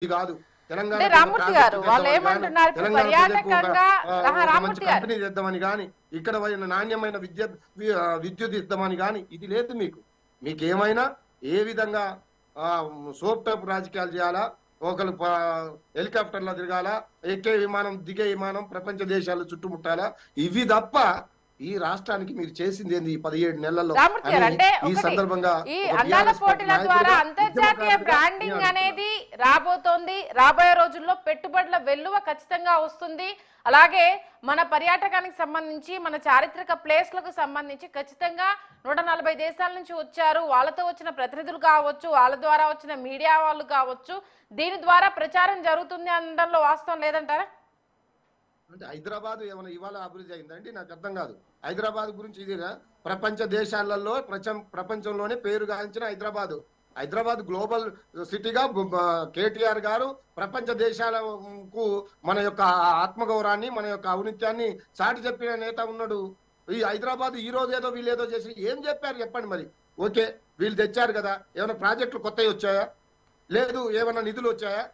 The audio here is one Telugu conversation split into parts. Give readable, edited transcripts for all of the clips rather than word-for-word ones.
కాదు తెలంగాణ రామూర్తి గారు వాళ్ళు ఏమంటున్నారు ఇప్పుడు పర్యాటకంగా రామూర్తి గారు కంపెనీ చేద్దామని గాని ఇక్కడ నాణ్యమైన విద్యుత్ ఇద్దామని గాని ఇది లేదు మీకు ఏమైనా ఏ విధంగా సోప్ టైప్ రాజకీయాలు చేయాలా ఒకరు హెలికాప్టర్లో తిరగాల ఎక్కే విమానం దిగే విమానం ప్రపంచ దేశాలు చుట్టుముట్టాలా ఇవి తప్ప ఈ రాష్ట్రానికి మీరు చేసింది ఏంది ఈ 17 నెలల్లో ఈ సందర్భంగా ఈ అందాల పోటీల ద్వారా అంతర్జాతీయ బ్రాండింగ్ అనేది రాబోతోంది రాబోయే రోజుల్లో పెట్టుబడుల వెల్లువ ఖచ్చితంగా వస్తుంది అలాగే మన పర్యాటకానికి సంబంధించి మన చారిత్రక ప్లేస్లకు సంబంధించి ఖచ్చితంగా 140 దేశాల నుంచి వచ్చారు వాళ్ళతో వచ్చిన ప్రతినిధులు కావచ్చు వాళ్ళ ద్వారా వచ్చిన మీడియా వాళ్ళు కావచ్చు దీని ద్వారా ప్రచారం జరుగుతుంది అనడంలో వాస్తవం లేదంటారా అంటే హైదరాబాద్ ఏమైనా ఇవాళ అభివృద్ధి అయిందండి నాకు అర్థం కాదు హైదరాబాద్ గురించి ఇది ప్రపంచ దేశాలలో ప్రపంచంలోనే పేరు గాంచిన హైదరాబాద్ గ్లోబల్ సిటీగా కేటీఆర్ గారు ప్రపంచ దేశాలకు మన యొక్క ఆత్మగౌరవాన్ని మన యొక్క ఔన్నత్యాన్ని చాటి చెప్పిన నేత ఉన్నాడు ఈ హైదరాబాద్ ఈ రోజు ఏదో వీళ్ళు ఏదో చేసి ఏం చెప్పారు చెప్పండి మరి ఓకే వీళ్ళు తెచ్చారు కదా ఏమైనా ప్రాజెక్టులు కొత్తవి వచ్చాయా లేదు ఏమైనా నిధులు వచ్చాయా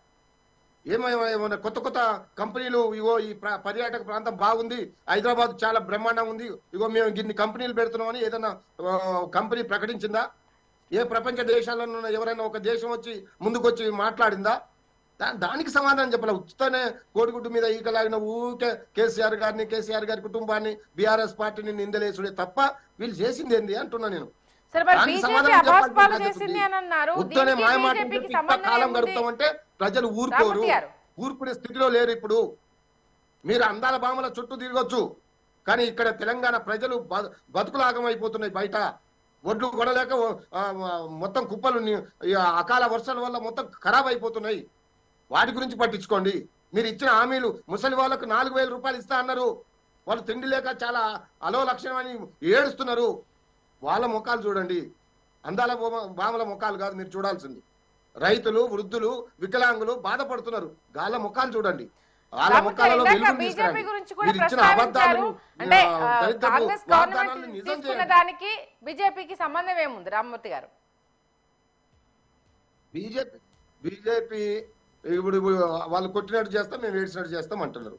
ఏమైనా కొత్త కంపెనీలు ఇగో ఈ పర్యాటక ప్రాంతం బాగుంది హైదరాబాద్ చాలా బ్రహ్మాండంగా ఉంది ఇగో మేము ఇన్ని కంపెనీలు పెడుతున్నామని ఏదైనా కంపెనీ ప్రకటించిందా ఏ ప్రపంచ దేశాలలో ఎవరైనా ఒక దేశం వచ్చి ముందుకొచ్చి మాట్లాడిందా దానికి సమాధానం చెప్పాలి ఉచితనే కోడిగుడ్డు మీద ఈకలాగిన ఊకే కేసీఆర్ గారి కుటుంబాన్ని బీఆర్ఎస్ పార్టీని నిందలేసుడే తప్ప వీళ్ళు చేసింది ఏంది అంటున్నా నేను కాలం గడుపుతామంటే ప్రజలు ఊరుకునే స్థితిలో లేరు ఇప్పుడు మీరు అందాల భామల చుట్టూ తిరగొచ్చు కానీ ఇక్కడ తెలంగాణ ప్రజలు బతుకులాగం అయిపోతున్నాయి బయట ఒడ్లు కొనలేక మొత్తం కుప్పలు అకాల వర్షాల వల్ల మొత్తం ఖరాబ్ అయిపోతున్నాయి వాటి గురించి పట్టించుకోండి మీరు ఇచ్చిన హామీలు ముసలి వాళ్ళకు 4,000 రూపాయలు ఇస్తా అన్నారు వాళ్ళు తిండి లేక చాలా అలో లక్షణం అని ఏడుస్తున్నారు వాళ్ళ ముఖాలు చూడండి అందాల భామల ముఖాలు కాదు మీరు చూడాల్సింది రైతులు వృద్ధులు వికలాంగులు బాధపడుతున్నారు వాళ్ళ ముఖాలు చూడండి వాళ్ళ ముఖాలలో వెలుగు తీసుకురండి మీరు ఇచ్చిన అబద్ధాలను నిజం చేయడానికి బీజేపీకి సంబంధం ఏముంది రామ్మూర్తి గారు బీజేపీ ఇప్పుడు వాళ్ళు కొట్టినట్టు చేస్తాం మేము ఏడ్చినట్టు చేస్తాం అంటున్నారు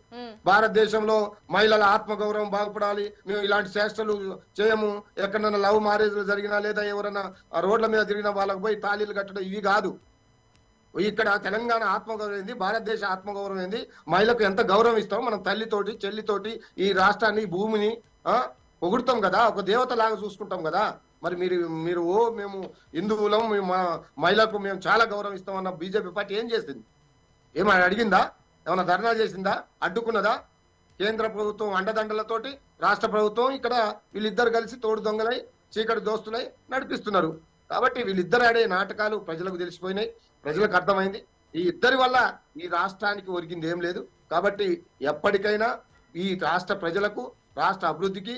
భారతదేశంలో మహిళల ఆత్మగౌరవం బాగుపడాలి మేము ఇలాంటి చేష్టలు చేయము ఎక్కడైనా లవ్ మ్యారేజ్లు జరిగినా లేదా ఎవరైనా రోడ్ల మీద తిరిగిన వాళ్ళకు పోయి తాళీలు కట్టడం ఇవి కాదు ఇక్కడ తెలంగాణ ఆత్మగౌరవం ఏంది భారతదేశ ఆత్మగౌరవం ఏంది మహిళకు ఎంత గౌరవం ఇస్తాం మనం తల్లితోటి చెల్లితోటి ఈ రాష్ట్రాన్ని భూమిని పొగుడుతాం కదా ఒక దేవత లాగా చూసుకుంటాం కదా మరి మీరు మేము హిందువులం మహిళకు మేము చాలా గౌరవం ఇస్తామన్న బీజేపీ పార్టీ ఏం చేసింది ఏమైనా అడిగిందా ఏమైనా ధర్నా చేసిందా అడ్డుకున్నదా కేంద్ర ప్రభుత్వం అండదండలతోటి రాష్ట్ర ప్రభుత్వం ఇక్కడ వీళ్ళిద్దరు కలిసి తోడు దొంగలై చీకటి దోస్తులై నడిపిస్తున్నారు కాబట్టి వీళ్ళిద్దరు ఆడే నాటకాలు ప్రజలకు తెలిసిపోయినాయి ప్రజలకు అర్థమైంది ఈ ఇద్దరి వల్ల ఈ రాష్ట్రానికి ఒరిగింది ఏం లేదు కాబట్టి ఎప్పటికైనా ఈ రాష్ట్ర ప్రజలకు రాష్ట్ర అభివృద్ధికి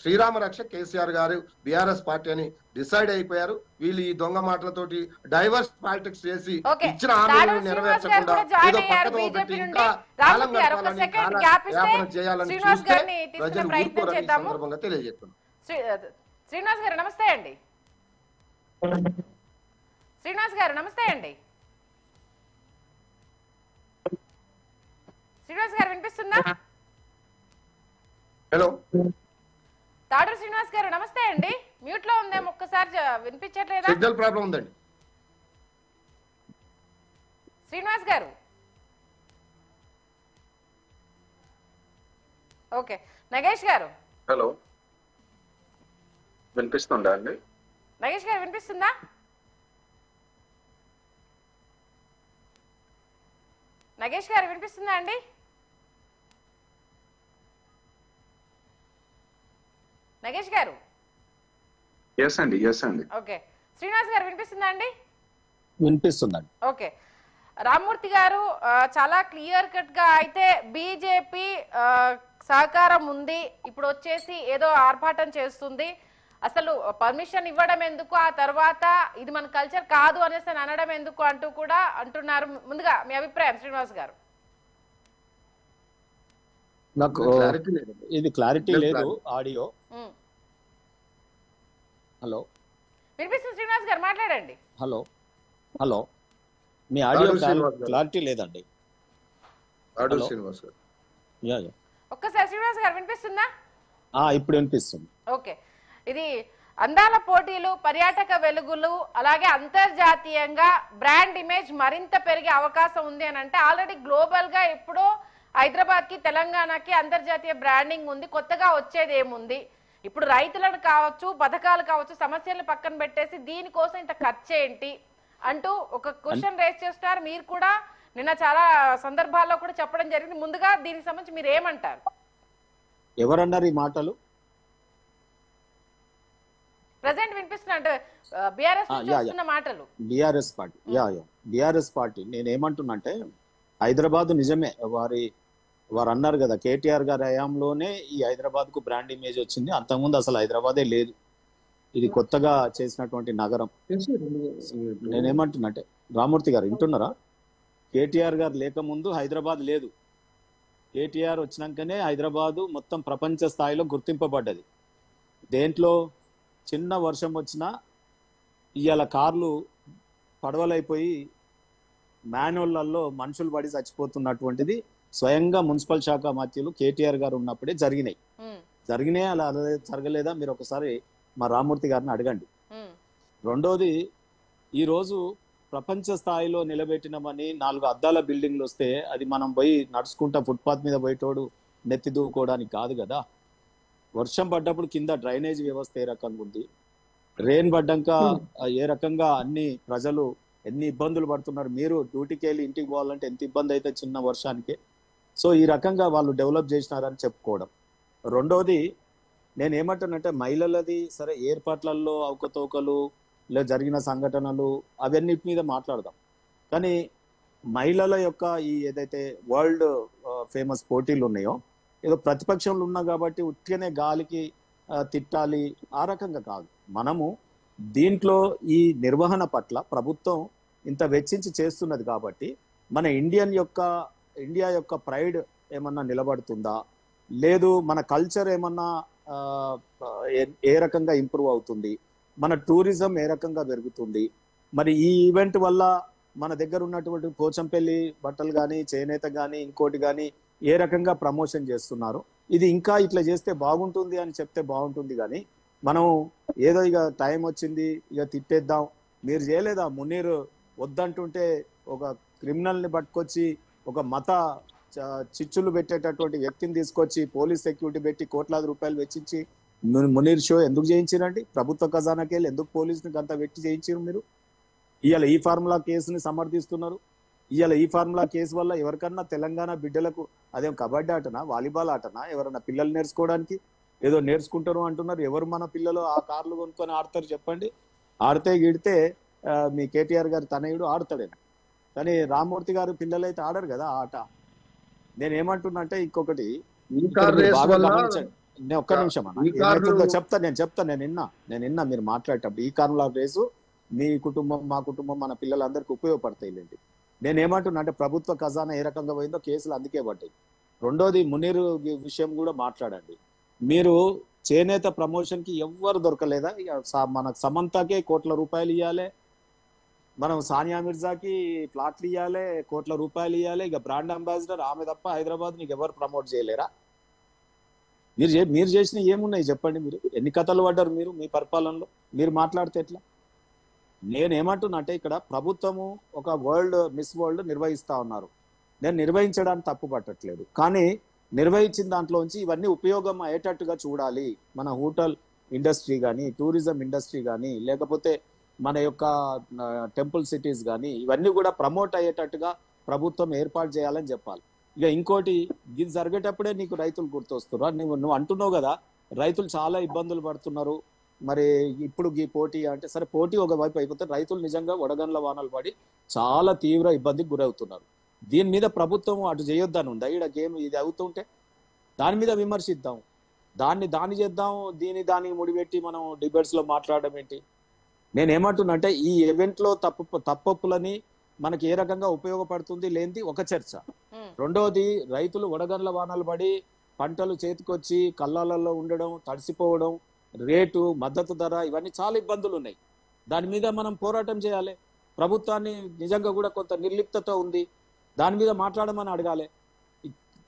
శ్రీరామ రక్ష కేసీఆర్ గారు బీఆర్ఎస్ పార్టీ అని డిసైడ్ అయిపోయారు వీళ్ళు ఈ దొంగ మాటలతోటి డైవర్స్ పాలిటిక్స్ చేసి ఇచ్చిన హామీలను నెరవేర్చకుండా ఏదో పక్కతో పెట్టి ఇంకా కాలం గడపాలని వ్యాపారం చేయాలని చూస్తే ప్రజలు ఊరుకోరని ఈ సందర్భంగా తెలియజేస్తున్నాం. శ్రీనివాస్ గారు నమస్తే అండి. శ్రీనివాస్ గారు నమస్తే అండి. శ్రీనివాస్ గారు వినిపిస్తుందా? హలో తాడూరు శ్రీనివాస్ గారు నమస్తే అండి. మ్యూట్ లో ఉందేమో ఒక్కసారి వినిపించట్లేదా? సిగ్నల్ ప్రాబ్లం ఉందండి. శ్రీనివాస్ గారు ఓకే. నగేష్ గారు హలో వినిపిస్తుందా అండి? నగేష్ గారు వినిపిస్తుందా? నగేష్ గారు వినిపిస్తుందా అండి? నగేష్ గారు yes అండి ఓకే. శ్రీనివాస్ గారు వినిపిస్తుందా అండి? వినిపిస్తుందండి. ఓకే. రామ్మూర్తి గారు చాలా క్లియర్ కట్ గా అయితే బీజేపీ సహకారం ఉంది, ఇప్పుడు వచ్చేసి ఏదో ఆర్భాటం చేస్తుంది, అసలు పర్మిషన్ ఇవ్వడం ఎందుకు, ఆ తర్వాత ఇది మన కల్చర్ కాదు అనేసి అనడం ఎందుకు అంటూ కూడా అంటున్నారు. ముందుగా మీ అభిప్రాయం శ్రీనివాస్ గారు. నాకు ఇది క్లారిటీ లేదు ఆడియో. హలో వినిపిస్తుంది శ్రీనివాస్ గారు మాట్లాడండి. హలో హలో మీ ఆడియో ఆడు శ్రీనివాస్ గారు. క్లారిటీ లేదండి. ఆడు హలో. శ్రీనివాస్ గారు. యా ఒక్కసారి శ్రీనివాస్ గారు వినిపిస్తుందా? ఇప్పుడు వినిపిస్తుంది. ఓకే, ఇది అందాల పోటీలు, పర్యాటక వెలుగులు, అలాగే అంతర్జాతీయంగా బ్రాండ్ ఇమేజ్ మరింత పెరిగే అవకాశం ఉంది అని అంటే ఆల్రెడీ గ్లోబల్ గా ఎప్పుడో హైదరాబాద్ కి, తెలంగాణకి అంతర్జాతీయ బ్రాండింగ్ ఉంది. కొత్తగా వచ్చేది ఏముంది? ఇప్పుడు రైతులను కావచ్చు, పథకాలు కావచ్చు, సమస్యలను పక్కన పెట్టేసి దీనికోసం ఇంత ఖర్చు ఏంటి అంటూ ఒక క్వశ్చన్ రేస్ చేస్తున్నారు. మీరు కూడా నిన్న చాలా సందర్భాల్లో కూడా చెప్పడం జరిగింది. ముందుగా దీనికి సంబంధించి మీరు ఏమంటారు? ఎవరన్నారు ఈ మాటలు? ప్రజెంట్ వినిపిస్తున్నట్టు బీఆర్ఎస్ నుంచి వస్తున్న మాటలు. బీఆర్ఎస్ పార్టీ బీఆర్ఎస్ పార్టీ నేను ఏమంటున్నంటే, హైదరాబాద్ నిజమే వారు అన్నారు కదా, కేటీఆర్ గారి హయాంలోనే ఈ హైదరాబాద్ కు బ్రాండ్ ఇమేజ్ వచ్చింది. అంతకుముందు అసలు హైదరాబాదే లేదు. ఇది కొత్తగా చేసినటువంటి నగరం. నేనేమంటున్నట్టే, రామూర్తి గారు వింటున్నారా? కేటీఆర్ గారు లేకముందు హైదరాబాద్ లేదు. కేటీఆర్ వచ్చినాకనే హైదరాబాదు మొత్తం ప్రపంచ స్థాయిలో గుర్తింపబడ్డది. దేంట్లో చిన్న వర్షం వచ్చినా ఇవాళ కార్లు పడవలైపోయి మ్యాన్హోళ్లలో మనుషులు పడి చచ్చిపోతున్నటువంటిది స్వయంగా మున్సిపల్ శాఖ మంత్రులు కేటీఆర్ గారు ఉన్నప్పుడే జరిగినాయి. అలా జరగలేదా? మీరు ఒకసారి మా రామూర్తి గారిని అడగండి. రెండోది, ఈరోజు ప్రపంచ స్థాయిలో నిలబెట్టినమని 4 అద్దాల బిల్డింగ్లు వస్తే అది మనం పోయి నడుచుకుంటా ఫుట్పాత్ మీద పోయేటోడు నెత్తి దూకోవడానికి కాదు కదా. వర్షం పడ్డప్పుడు కింద డ్రైనేజ్ వ్యవస్థ ఏ రకంగా ఉంది, రెయిన్ పడ్డాక ఏ రకంగా అన్ని ప్రజలు ఎన్ని ఇబ్బందులు పడుతున్నారు. మీరు డ్యూటీకి వెళ్ళి ఇంటికి పోవాలంటే ఎంత ఇబ్బంది అయితే చిన్న వర్షానికి. సో ఈ రకంగా వాళ్ళు డెవలప్ చేసినారని చెప్పుకోవడం. రెండోది, నేను ఏమంటానంటే, మహిళలది సరే ఏర్పాట్లలో అవకతవకలు లేదా జరిగిన సంఘటనలు అవన్నిటి మీద మాట్లాడదాం. కానీ మహిళల యొక్క ఈ ఏదైతే వరల్డ్ ఫేమస్ పోటీలు ఉన్నాయో, ఏదో ప్రతిపక్షంలో ఉన్నా కాబట్టి ఉట్టిగానే గాలికి తిట్టాలి ఆ రకంగా కాదు. మనము దీంట్లో ఈ నిర్వహణ పట్ల ప్రభుత్వం ఇంత వెచ్చించి చేస్తున్నది కాబట్టి మన ఇండియా యొక్క ప్రైడ్ ఏమన్నా నిలబడుతుందా, లేదు మన కల్చర్ ఏమన్నా ఏ రకంగా ఇంప్రూవ్ అవుతుంది, మన టూరిజం ఏ రకంగా పెరుగుతుంది, మరి ఈ ఈవెంట్ వల్ల మన దగ్గర ఉన్నటువంటి పోచంపల్లి బట్టలు కానీ, చేనేత కానీ, ఇంకోటి కానీ ఏ రకంగా ప్రమోషన్ చేస్తున్నారు. ఇది ఇంకా ఇట్లా చేస్తే బాగుంటుంది అని చెప్తే బాగుంటుంది. కానీ మనం ఏదో ఇక టైం వచ్చింది ఇక తిట్టేద్దాం. మీరు చేయలేదా? మునీర్ వద్దంటుంటే ఒక క్రిమినల్ని పట్టుకొచ్చి ఒక మత చిచ్చులు పెట్టేటటువంటి వ్యక్తిని తీసుకొచ్చి పోలీస్ సెక్యూరిటీ పెట్టి కోట్లాది రూపాయలు వెచ్చించి మునీర్ షో ఎందుకు చేయించారండి? ప్రభుత్వ ఖజానాకి వెళ్ళి ఎందుకు పోలీసుని అంత పెట్టి చేయించారు? మీరు ఇవాళ ఈ ఫార్ములా కేసుని సమర్థిస్తున్నారు. ఇవాళ ఈ ఫార్ములా కేసు వల్ల ఎవరికన్నా తెలంగాణ బిడ్డలకు అదేం కబడ్డీ ఆటనా, వాలీబాల్ ఆటనా, ఎవరన్నా పిల్లలు నేర్చుకోవడానికి ఏదో నేర్చుకుంటారు అంటున్నారు. ఎవరు మన పిల్లలు ఆ కార్లు కొనుక్కొని ఆడతారు చెప్పండి? ఆడితే గిడితే మీ కేటీఆర్ గారి తనయుడు ఆడతాడేనా? కానీ రామ్మూర్తి గారు పిల్లలైతే ఆడరు కదా ఆట. నేను ఏమంటున్నా అంటే, ఇంకొకటి బాగా గమనించండి. నేను ఒక్క నిమిషం అన్న చెప్తా. నేను నిన్న మీరు మాట్లాడేటప్పుడు ఈ కారుల రేసు మీ కుటుంబం, మా కుటుంబం, మన పిల్లలందరికీ ఉపయోగపడతాయి లేండి. నేను ఏమంటున్నా అంటే, ప్రభుత్వ ఖజానా ఏ రకంగా పోయిందో కేసులు అందుకే పడ్డాయి. రెండోది, మునీర్ విషయం కూడా మాట్లాడండి. మీరు చేనేత ప్రమోషన్ కి ఎవ్వరు దొరకలేదా? మనకు సమంతకే కోట్ల రూపాయలు ఇవ్వాలి, మనం సానియా మిర్జాకి ప్లాట్లు ఇవ్వాలి, కోట్ల రూపాయలు ఇవ్వాలి. ఇక బ్రాండ్ అంబాసిడర్ ఆమె తప్ప హైదరాబాద్ నీకు ఎవరు ప్రమోట్ చేయలేరా? మీరు చేసిన ఏమున్నాయి చెప్పండి? మీరు ఎన్ని కథలు పడ్డారు మీరు మీ పరిపాలనలో? మీరు మాట్లాడితే ఎట్లా? నేనేమంటున్నా అంటే, ఇక్కడ ప్రభుత్వము ఒక మిస్ వరల్డ్ నిర్వహిస్తా ఉన్నారు. నేను నిర్వహించడానికి తప్పు పట్టట్లేదు, కానీ నిర్వహించిన దాంట్లోంచి ఇవన్నీ ఉపయోగం అయ్యేటట్టుగా చూడాలి. మన హోటల్ ఇండస్ట్రీ కానీ, టూరిజం ఇండస్ట్రీ కానీ, లేకపోతే మన యొక్క టెంపుల్ సిటీస్ కానీ, ఇవన్నీ కూడా ప్రమోట్ అయ్యేటట్టుగా ప్రభుత్వం ఏర్పాటు చేయాలని చెప్పాలి. ఇక ఇంకోటి, ఇది జరిగేటప్పుడే నీకు రైతులు గుర్తొస్తున్నారు. నువ్వు అంటున్నావు కదా, రైతులు చాలా ఇబ్బందులు పడుతున్నారు. మరి ఇప్పుడు ఈ పోటీ అంటే, సరే పోటీ ఒకవైపు అయిపోతే రైతులు నిజంగా వడగండ్ల వానలు పడి చాలా తీవ్ర ఇబ్బందికి గురవుతున్నారు. దీని మీద ప్రభుత్వం అటు చేయొద్దని ఉందా? ఈడ గేమ్ ఇది అవుతుంటే దాని మీద విమర్శిద్దాం, దాన్ని చేద్దాం, దానికి ముడిపెట్టి మనం డిబేట్స్ లో మాట్లాడడం ఏంటి? నేనేమంటున్నా అంటే, ఈ ఈవెంట్ లో తప్పొప్పులని మనకి ఏ రకంగా ఉపయోగపడుతుంది లేనిది ఒక చర్చ. రెండోది, రైతులు వడగండ్ల వానలు పడి పంటలు చేతికొచ్చి కళ్ళాలలో ఉండడం, తడిసిపోవడం, రేటు, మద్దతు ధర, ఇవన్నీ చాలా ఇబ్బందులు ఉన్నాయి. దాని మీద మనం పోరాటం చేయాలి. ప్రభుత్వాన్ని నిజంగా కూడా కొంత నిర్లిప్తత ఉంది, దాని మీద మాట్లాడమని అడగాలి.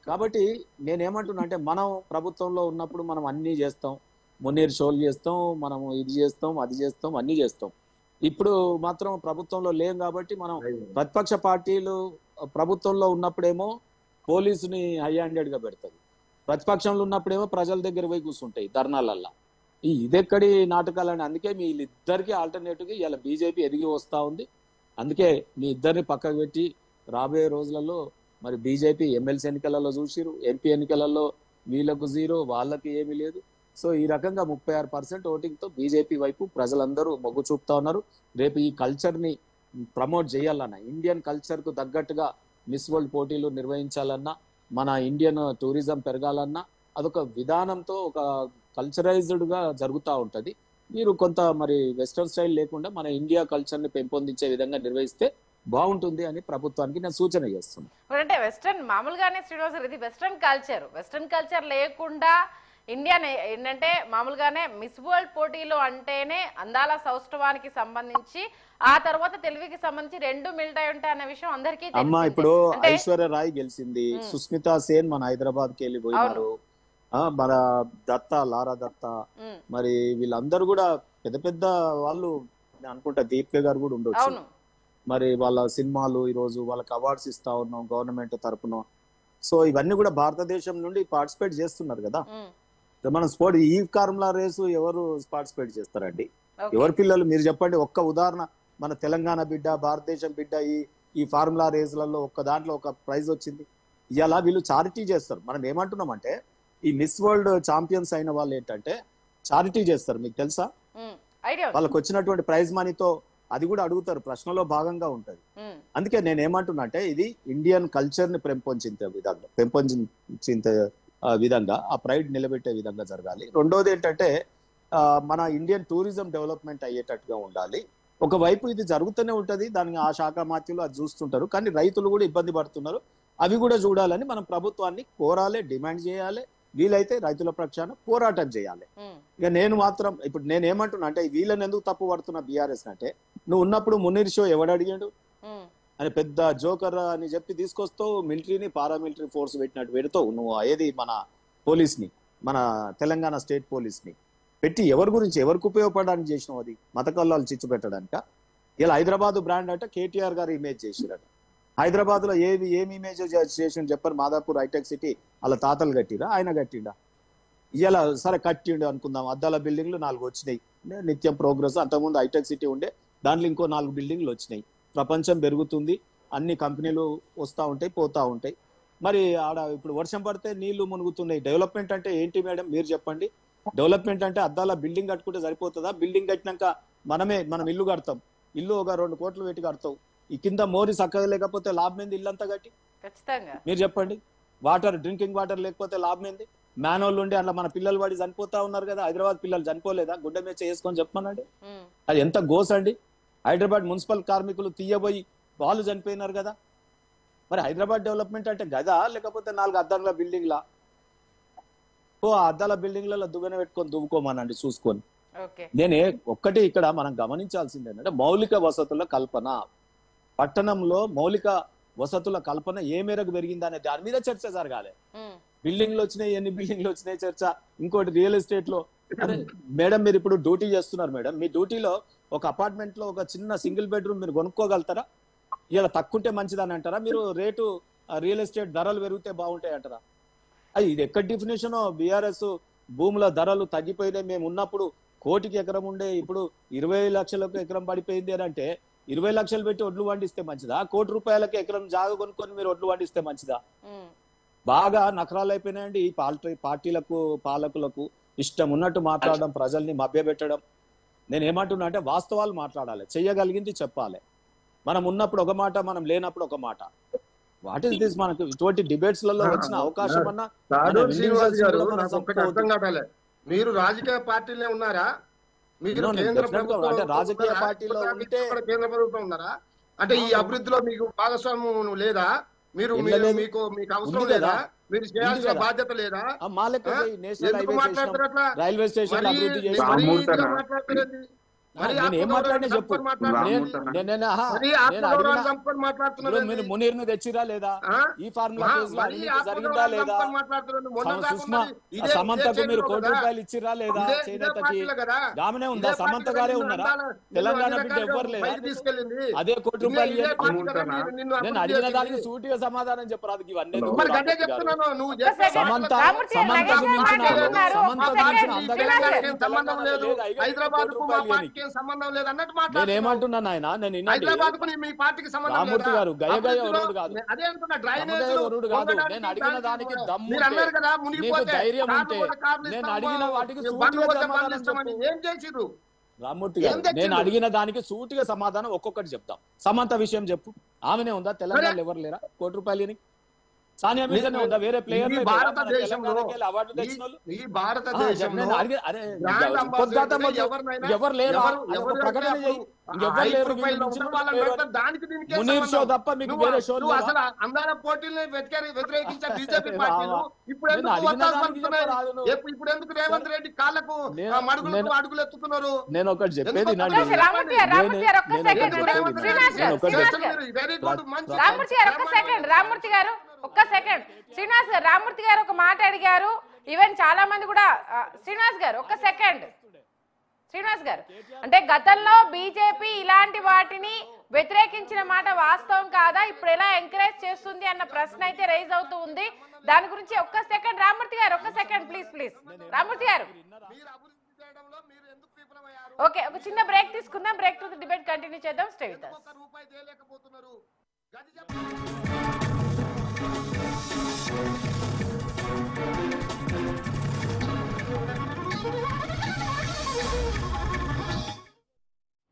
కాబట్టి నేనేమంటున్నా అంటే మనం ప్రభుత్వంలో ఉన్నప్పుడు మనం అన్నీ చేస్తాం, మునీర్ షోలు చేస్తాం, మనము ఇది చేస్తాం, అది చేస్తాం, అన్నీ చేస్తాం. ఇప్పుడు మాత్రం ప్రభుత్వంలో లేం కాబట్టి మనం ప్రతిపక్ష పార్టీలు ప్రభుత్వంలో ఉన్నప్పుడేమో పోలీసుని హై హ్యాండెడ్ గా పెడతాయి, ప్రతిపక్షంలో ఉన్నప్పుడేమో ప్రజల దగ్గర పోయి కూర్చుంటాయి ధర్నాలల్లా. ఇదెక్కడి నాటకాలని. అందుకే మీ వీళ్ళిద్దరికి ఆల్టర్నేటివ్ గా ఇలా బీజేపీ ఎదిగి వస్తా ఉంది. అందుకే మీ ఇద్దరిని పక్కకు పెట్టి రాబోయే రోజులలో మరి బీజేపీ ఎమ్మెల్సీ ఎన్నికలలో చూసిరు, ఎంపీ ఎన్నికలలో వీళ్ళకు 0, వాళ్ళకి ఏమీ లేదు. సో ఈ రకంగా 36% ఓటింగ్ తో బీజేపీ వైపు ప్రజలందరూ మొగ్గు చూపుతా ఉన్నారు. రేపు ఈ కల్చర్ ని ప్రమోట్ చేయాలన్నా, ఇండియన్ కల్చర్ కు తగ్గట్టుగా మిస్ వరల్డ్ పోటీలు నిర్వహించాలన్నా, మన ఇండియన్ టూరిజం పెరగాలన్నా అదొక విధానంతో ఒక కల్చరైజ్డ్ గా జరుగుతూ ఉంటది. మీరు కొంత మరి వెస్టర్న్ స్టైల్ లేకుండా మన ఇండియా కల్చర్ ని పెంపొందించే విధంగా నిర్వహిస్తే బాగుంటుంది అని ప్రభుత్వానికి నేను సూచన చేస్తున్నాను. అంటే వెస్టర్న్ మామూలుగానే శ్రీనివాస్ ఇది వెస్టర్న్ కల్చర్ లేకుండా ఇండియా ఏంటంటే మామూలుగానే మిస్ వరల్డ్ పోటీలు అంటేనే అందాల సౌష్ఠవానికి సంబంధించి, ఆ తర్వాత తెలివికి సంబంధించి 2 మిల్టాయి ఉంటాయి అనే విషయం అందరికీ అమ్మా. ఇప్పుడు ఐశ్వర్య రాయ్ గెలిచింది, సుస్మితా సేన్ మన హైదరాబాద్ కి వెళ్ళిపోయినారు, మన లారా దత్తా, మరి వీళ్ళందరూ కూడా పెద్ద పెద్ద వాళ్ళు అనుకుంటా. దీపిక గారు కూడా ఉండొచ్చు. మరి వాళ్ళ సినిమాలు ఈరోజు వాళ్ళకి అవార్డ్స్ ఇస్తా ఉన్నాం గవర్నమెంట్ తరఫున. సో ఇవన్నీ కూడా భారతదేశం నుండి పార్టిసిపేట్ చేస్తున్నారు కదా. మన స్పోర్ట్ ఈ ఫార్ములా రేసు ఎవరు పార్టిసిపేట్ చేస్తారండి? ఎవరి పిల్లలు మీరు చెప్పండి. ఒక్క ఉదాహరణ, మన తెలంగాణ బిడ్డ, భారతదేశం బిడ్డ ఈ ఫార్ములా రేసులలో ఒక్క దాంట్లో ఒక ప్రైజ్ వచ్చింది. ఇలా వీళ్ళు చారిటీ చేస్తారు. మనం ఏమంటున్నామంటే ఈ మిస్ వరల్డ్ ఛాంపియన్స్ అయిన వాళ్ళు ఏంటంటే చారిటీ చేస్తారు, మీకు తెలుసా? వాళ్ళకి వచ్చినటువంటి ప్రైజ్ మనీతో అది కూడా అడుగుతారు, ప్రశ్నలో భాగంగా ఉంటది. అందుకే నేను ఏమంటున్నా అంటే ఇది ఇండియన్ కల్చర్ ని పెంపొందించే విధంగా ఆ ప్రైడ్ నిలబెట్టే విధంగా జరగాలి. రెండోది ఏంటంటే మన ఇండియన్ టూరిజం డెవలప్మెంట్ అయ్యేటట్టుగా ఉండాలి. ఒకవైపు ఇది జరుగుతూనే ఉంటది, దానికి ఆ శాఖ మాత్యులు అది చూస్తుంటారు, కానీ రైతులు కూడా ఇబ్బంది పడుతున్నారు. అవి కూడా చూడాలని మనం ప్రభుత్వాన్ని కోరాలి, డిమాండ్ చేయాలి, వీలైతే రైతుల పక్షాన పోరాటం చేయాలి. ఇక నేను మాత్రం ఇప్పుడు నేను ఏమంటున్నా అంటే వీళ్ళని ఎందుకు తప్పు పడుతున్నా బీఆర్ఎస్ అంటే, నువ్వు ఉన్నప్పుడు మునీర్ షో ఎవడు అడిగాడు అని పెద్ద జోకర్ అని చెప్పి తీసుకొస్తావు, మిలిటరీని పారామిలిటరీ ఫోర్స్ పెట్టినట్టు పెడతావు నువ్వు. ఏది మన పోలీస్ ని, మన తెలంగాణ స్టేట్ పోలీస్ ని పెట్టి ఎవరి గురించి ఎవరికి ఉపయోగపడడానికి చేసినావు? అది మత కల్లాలు చిచ్చు పెట్టడానిక? ఇలా హైదరాబాద్ బ్రాండ్ అంటే కేటీఆర్ గారు ఇమేజ్ చేసిరట. హైదరాబాద్ లో ఏమి ఇమేజ్ చేసి చెప్పారు? మాదాపూర్ హైటెక్ సిటీ అలా తాతలు కట్టిరా, ఆయన కట్టిండా? ఇలా సరే కట్టిండు అనుకుందాం, అద్దాల బిల్డింగ్లు 4 వచ్చినాయి, నిత్యం ప్రోగ్రెస్. అంతకుముందు హైటెక్ సిటీ ఉండే, దాంట్లో ఇంకో 4 బిల్డింగ్లు వచ్చినాయి. ప్రపంచం పెరుగుతుంది, అన్ని కంపెనీలు వస్తూ ఉంటాయి పోతా ఉంటాయి. మరి ఆడ ఇప్పుడు వర్షం పడితే నీళ్లు మునుగుతున్నాయి. డెవలప్మెంట్ అంటే ఏంటి మేడం మీరు చెప్పండి? డెవలప్మెంట్ అంటే అద్దాల బిల్డింగ్ కట్టుకుంటే సరిపోతుందా? బిల్డింగ్ కట్టినాక మనం ఇల్లు కడతాం, ఇల్లు ఒక 2 కోట్లు పెట్టి కడతావు, ఈ కింద మోరి చక్కగా లేకపోతే లాభం ఏంది? ఇల్లంతా కట్టి మీరు చెప్పండి. వాటర్, డ్రింకింగ్ వాటర్ లేకపోతే లాభం ఏంది? మ్యాన్హోల్ ఉండి అట్లా మన పిల్లలు వాడి చనిపోతా ఉన్నారు కదా. హైదరాబాద్ పిల్లలు చనిపోలేదా? గుడ్డ మీద చేసుకొని చెప్పమనండి. అది ఎంత గోస్ అండి. హైదరాబాద్ మున్సిపల్ కార్మికులు తీయబోయి వాళ్ళు చనిపోయినారు కదా. మరి హైదరాబాద్ డెవలప్మెంట్ అంటే గదా, లేకపోతే 4 అద్దాల బిల్డింగ్లా? ఆ అద్దాల బిల్డింగ్లలో దువ్వెన పెట్టుకొని దువ్వుకోమనండి చూసుకొని. నేనే ఒక్కటి ఇక్కడ మనం గమనించాల్సింది ఏంటంటే మౌలిక వసతుల కల్పన, పట్టణంలో మౌలిక వసతుల కల్పన ఏ మేరకు పెరిగిందా అనే దాని మీద చర్చ జరగాలి. బిల్డింగ్లు వచ్చినాయి, ఎన్ని బిల్డింగ్లు వచ్చినాయి చర్చ. ఇంకోటి రియల్ ఎస్టేట్ లో, అరే మేడం మీరు ఇప్పుడు డ్యూటీ చేస్తున్నారు మేడం, మీ డ్యూటీలో ఒక అపార్ట్మెంట్ లో ఒక చిన్న సింగిల్ బెడ్రూమ్ మీరు కొనుక్కోగలుగుతారా? ఇలా తక్కువంటే మంచిదని అంటారా? మీరు రేటు రియల్ ఎస్టేట్ ధరలు పెరిగితే బాగుంటాయి అంటారా? అది ఇది ఎక్కడ డెఫినేషన్? బీఆర్ఎస్ భూముల ధరలు తగ్గిపోయినాయి, మేము ఉన్నప్పుడు 1 కోటికి ఎకరం ఉండే, ఇప్పుడు 20 లక్షలకు ఎకరం పడిపోయింది అని అంటే 20 లక్షలు పెట్టి ఒడ్లు పండిస్తే మంచిదా? 1 కోటి రూపాయలకి ఎకరం జాగ కొనుక్కొని మీరు ఒడ్లు పండిస్తే మంచిదా? బాగా నకరాలు అయిపోయినాయండి ఈ పార్టీలకు, పాలకులకు. ఇష్టం ఉన్నట్టు మాట్లాడడం, ప్రజల్ని మభ్యపెట్టడం. నేను ఏమంటున్నా అంటే వాస్తవాలు మాట్లాడాలి, చెయ్యగలిగింది చెప్పాలి. మనం ఉన్నప్పుడు ఒక మాట, మనం లేనప్పుడు ఒక మాట. What is this? మనకు ఇటువంటి డిబేట్స్ లలో వచ్చిన అవకాశం అన్నా మీరు రాజకీయ పార్టీలే ఉన్నారా? మీరు కేంద్ర ప్రభుత్వం అంటే రాజకీయ పార్టీలో ఉంటే కేంద్ర ప్రభుత్వం ఉన్నారా? అంటే ఈ అభివృద్ధిలో మీకు భాగస్వామ్యం లేదా? మీరు మీకు అవసరం లేదా? మీరు చేయాల్సిన బాధ్యత లేదా? రైల్వే స్టేషన్ మాట్లాడతారండి? మరి నేను ఏం మాట్లాడినా చెప్పు. మీరు మునీర్ను తెచ్చిరా లేదా? ఈ ఫార్ములా జరిగిందా లేదా? సమంతకు మీరు ₹1 ఇచ్చిరా లేదా? చేనేతకి ఆమెనే ఉందా? సమంత గారే ఉన్నారా? తెలంగాణ బిడ్డ ఎవ్వరు లేదా? అదే ₹1 నేను అడిగిన దానికి సూటిగా సమాధానం చెప్పరాదు. ఇవన్నీ సమంత నేనేమంటున్నాను ఆయన, నేను రామూర్తి గారు గయ వరుడు కాదు, కాదు. నేను అడిగిన దానికి దమ్ము నీకు ధైర్యం ఉంటే నేను అడిగిన వాటికి సూటిగా సమాధానం చెప్పు. రామూర్తి గారు నేను అడిగిన దానికి సూటిగా సమాధానం ఒక్కొక్కటి చెప్తాం. సమంత విషయం చెప్పు. ఆమెనే ఉందా? తెలంగాణలో ఎవరు లేరా ₹1 సానియా మీదనే ఉందా? వేరే ప్లేయర్ అవార్డు తెచ్చిన ఎవరు లేరు? ప్రకటన చేయి. మునీర్ షో తప్ప మీకు వేరే షో అందాల పోటీల్ని వ్యతిరేకించే బీజేపీ పార్టీలు ఇప్పుడు ఎందుకు రేవంత్ రెడ్డి కాళ్ళకు అడుగులు ఎత్తుతున్నారు? నేను ఒకటి చెప్పేది వెరీ గుడ్ మంచి రామూర్తి గారు ఒక్క సెకండ్. శ్రీనివాస్ గారు, రామూర్తి గారు ఒక మాట అడిగారు. ఈవెన్ చాలా మంది కూడా శ్రీనివాస్ గారు ఒక్క సెకండ్. శ్రీనివాస్ గారు అంటే గతంలో బీజేపీ ఇలాంటి వాటిని వ్యతిరేకించిన మాట వాస్తవం కాదా? ఇప్పుడు ఎలా ఎంకరేజ్ చేస్తుంది అన్న ప్రశ్న అయితే రైజ్ అవుతూ ఉంది. దాని గురించి ఒక్క సెకండ్ రామూర్తి గారు, ఒక్క సెకండ్ ప్లీజ్. రామూర్తి గారు ఓకే, ఒక చిన్న బ్రేక్ తీసుకుందాం. Break to the debate continue చేద్దాం. Stay with us.